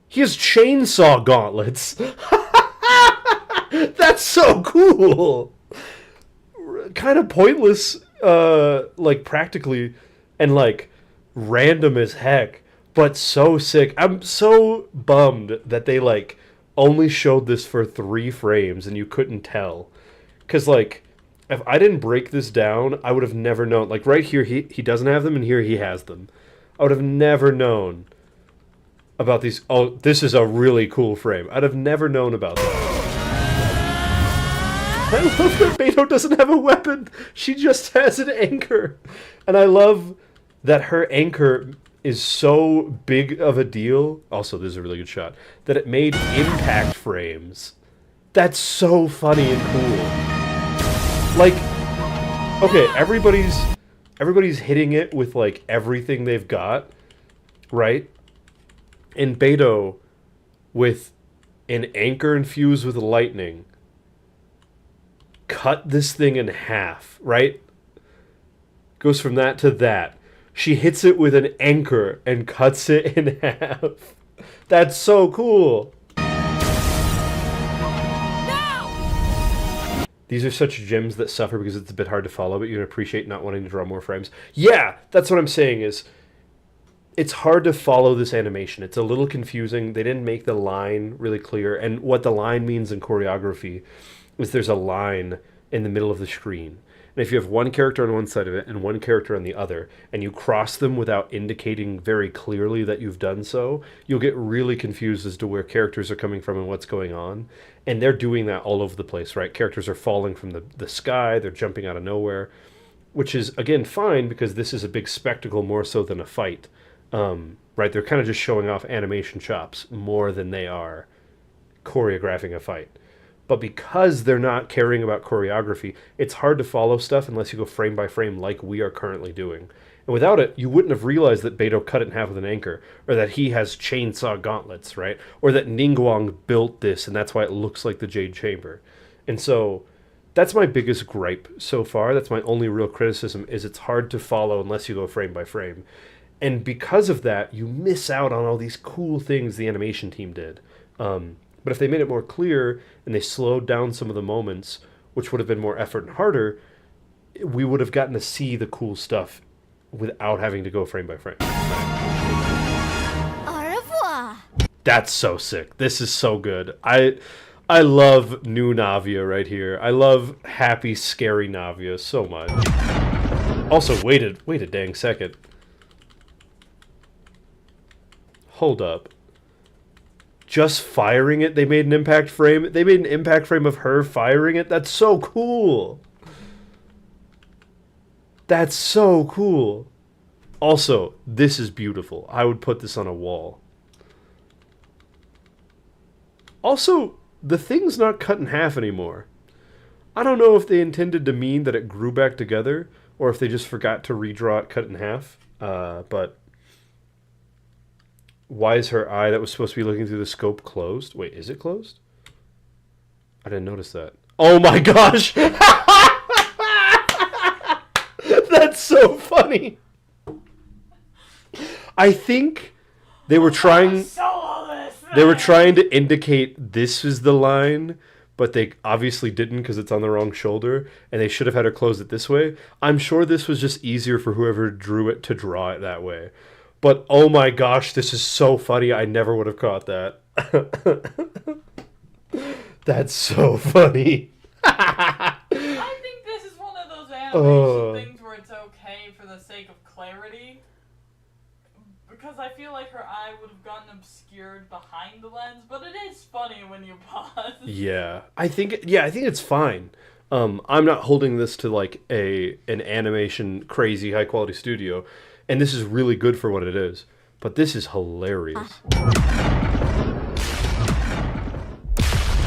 S1: He has chainsaw gauntlets. That's so cool. Kind of pointless, like practically, and like random as heck, but so sick. I'm so bummed that they like only showed this for 3 frames and you couldn't tell. Because, like, if I didn't break this down, I would have never known. Like, right here, he doesn't have them, and here he has them. I would have never known about these. Oh, this is a really cool frame. I'd have never known about that. I love that Beto doesn't have a weapon. She just has an anchor. And I love that her anchor is so big of a deal. Also, this is a really good shot. That it made impact frames. That's so funny and cool. Like, okay, everybody's hitting it with like everything they've got, right? And Beto with an anchor infused with lightning cut this thing in half, right? Goes from that to that. She hits it with an anchor and cuts it in half. That's so cool. These are such gems that suffer because it's a bit hard to follow, but you can appreciate not wanting to draw more frames. Yeah, that's what I'm saying is it's hard to follow this animation. It's a little confusing. They didn't make the line really clear. And what the line means in choreography is there's a line in the middle of the screen. And if you have one character on one side of it and one character on the other, and you cross them without indicating very clearly that you've done so, you'll get really confused as to where characters are coming from and what's going on. And they're doing that all over the place, right? Characters are falling from the sky, they're jumping out of nowhere, which is, again, fine because this is a big spectacle more so than a fight, right? They're kind of just showing off animation chops more than they are choreographing a fight. But because they're not caring about choreography, it's hard to follow stuff unless you go frame by frame like we are currently doing. And without it, you wouldn't have realized that Beto cut it in half with an anchor, or that he has chainsaw gauntlets, right? Or that Ningguang built this, and that's why it looks like the Jade Chamber. And so that's my biggest gripe so far. That's my only real criticism, is it's hard to follow unless you go frame by frame. And because of that, you miss out on all these cool things the animation team did. But if they made it more clear and they slowed down some of the moments, which would have been more effort and harder, we would have gotten to see the cool stuff without having to go frame by frame.
S6: Au revoir.
S1: That's so sick. This is so good. I love new Navia right here. I love happy, scary Navia so much. Also, wait a dang second. Hold up. Just firing it, they made an impact frame. They made an impact frame of her firing it. That's so cool. That's so cool. Also, this is beautiful. I would put this on a wall. Also, the thing's not cut in half anymore. I don't know if they intended to mean that it grew back together, or if they just forgot to redraw it cut in half. But why is her eye that was supposed to be looking through the scope closed? Wait, is it closed? I didn't notice that. Oh my gosh! That's so funny! I think they were trying... They were trying to indicate this is the line, but they obviously didn't because it's on the wrong shoulder, and they should have had her close it this way. I'm sure this was just easier for whoever drew it to draw it that way. But oh my gosh, this is so funny. I never would have caught that. That's so funny.
S2: I think this is one of those animation things where it's okay for the sake of clarity. Because I feel like her eye would have gotten obscured behind the lens, but it is funny when you pause.
S1: Yeah, I think it's fine. I'm not holding this to like an animation crazy high quality studio, and this is really good for what it is. But this is hilarious.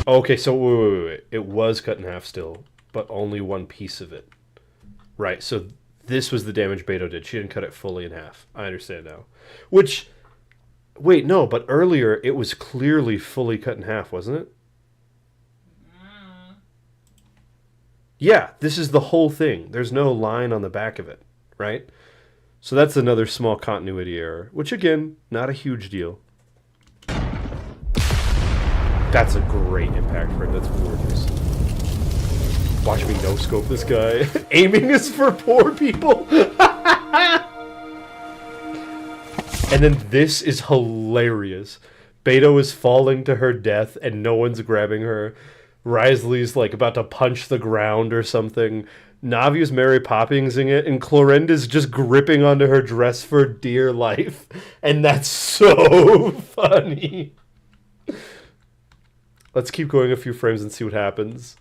S1: Okay, so wait. It was cut in half still, but only one piece of it. Right, so this was the damage Beto did. She didn't cut it fully in half. I understand now. Which, wait, no, but earlier it was clearly fully cut in half, wasn't it? Yeah, this is the whole thing. There's no line on the back of it, right? So that's another small continuity error, which again, not a huge deal. That's a great impact frame. That's gorgeous. Watch me no-scope this guy. Aiming is for poor people. And then this is hilarious. Beto is falling to her death and no one's grabbing her. Risley's like about to punch the ground or something. Navia's Mary Poppinsing it, and Clorinda's just gripping onto her dress for dear life. And that's so funny. Let's keep going a few frames and see what happens.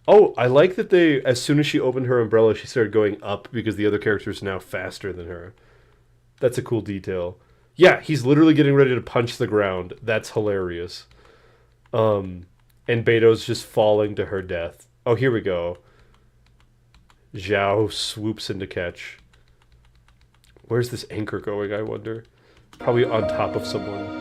S1: Oh, I like that they, as soon as she opened her umbrella, she started going up because the other character is now faster than her. That's a cool detail. Yeah, he's literally getting ready to punch the ground. That's hilarious. And Beto's just falling to her death. Oh, here we go. Zhao swoops in to catch. Where's this anchor going, I wonder? Probably on top of someone.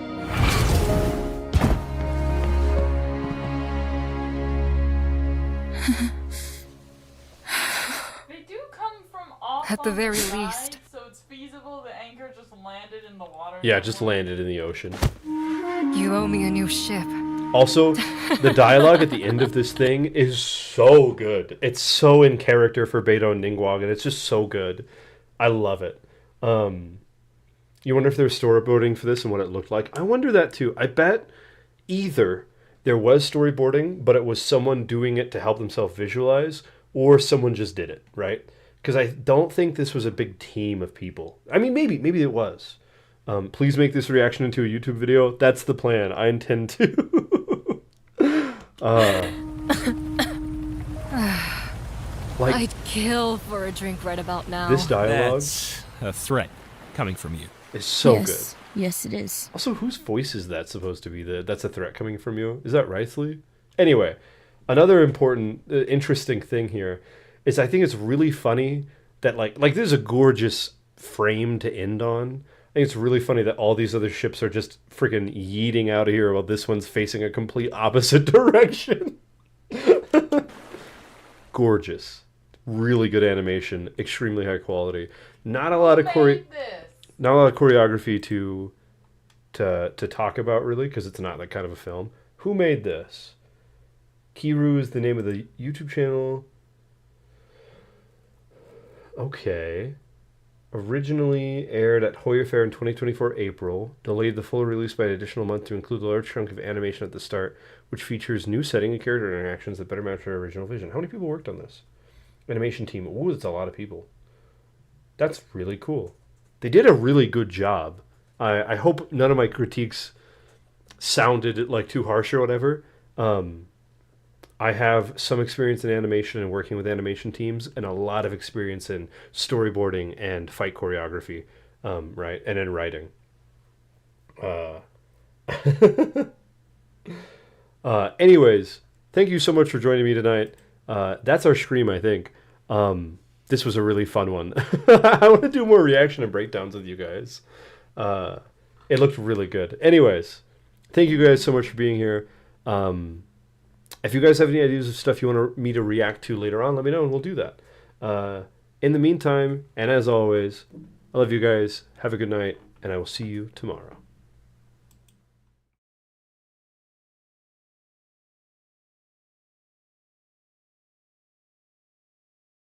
S2: They do come from off
S4: At the
S2: on
S4: very
S2: side,
S4: least.
S2: so it's feasible the anchor just landed in the water.
S1: Yeah, just landed in the ocean.
S4: You owe me a new ship.
S1: Also, the dialogue at the end of this thing is so good. It's so in character for Beto and Ningguang, and it's just so good. I love it. You wonder if there was storyboarding for this and what it looked like? I wonder that too. I bet either there was storyboarding, but it was someone doing it to help themselves visualize, or someone just did it, right? Because I don't think this was a big team of people. I mean, maybe it was. Please make this reaction into a YouTube video. That's the plan. I intend to. Like,
S7: I'd kill for a drink right about now.
S1: this dialogue
S5: That's a threat coming from you.
S1: is so
S6: yes.
S1: good.
S6: Yes, it is.
S1: Also, whose voice is that supposed to be? That's a threat coming from you? Is that Risley? Anyway, another important, interesting thing here is I think it's really funny that like this is a gorgeous frame to end on. I think it's really funny that all these other ships are just freaking yeeting out of here while this one's facing a complete opposite direction. Gorgeous. Really good animation, extremely high quality. Not a lot of choreography to talk about really, because it's not that kind of a film. Who made this? Kiru is the name of the YouTube channel. Okay. Originally aired at Hoya Fair in 2024 April, delayed the full release by an additional month to include a large chunk of animation at the start, which features new setting and character interactions that better match our original vision. How many people worked on this? Animation team. Ooh, that's a lot of people. That's really cool. They did a really good job. I hope none of my critiques sounded like too harsh or whatever. I have some experience in animation and working with animation teams, and a lot of experience in storyboarding and fight choreography, right, and in writing. Anyways, thank you so much for joining me tonight. That's our Scream, I think. This was a really fun one. I want to do more reaction and breakdowns with you guys. It looked really good. Anyways, thank you guys so much for being here. If you guys have any ideas of stuff you want me to react to later on, let me know and we'll do that. In the meantime, and as always, I love you guys. Have a good night, and I will see you tomorrow.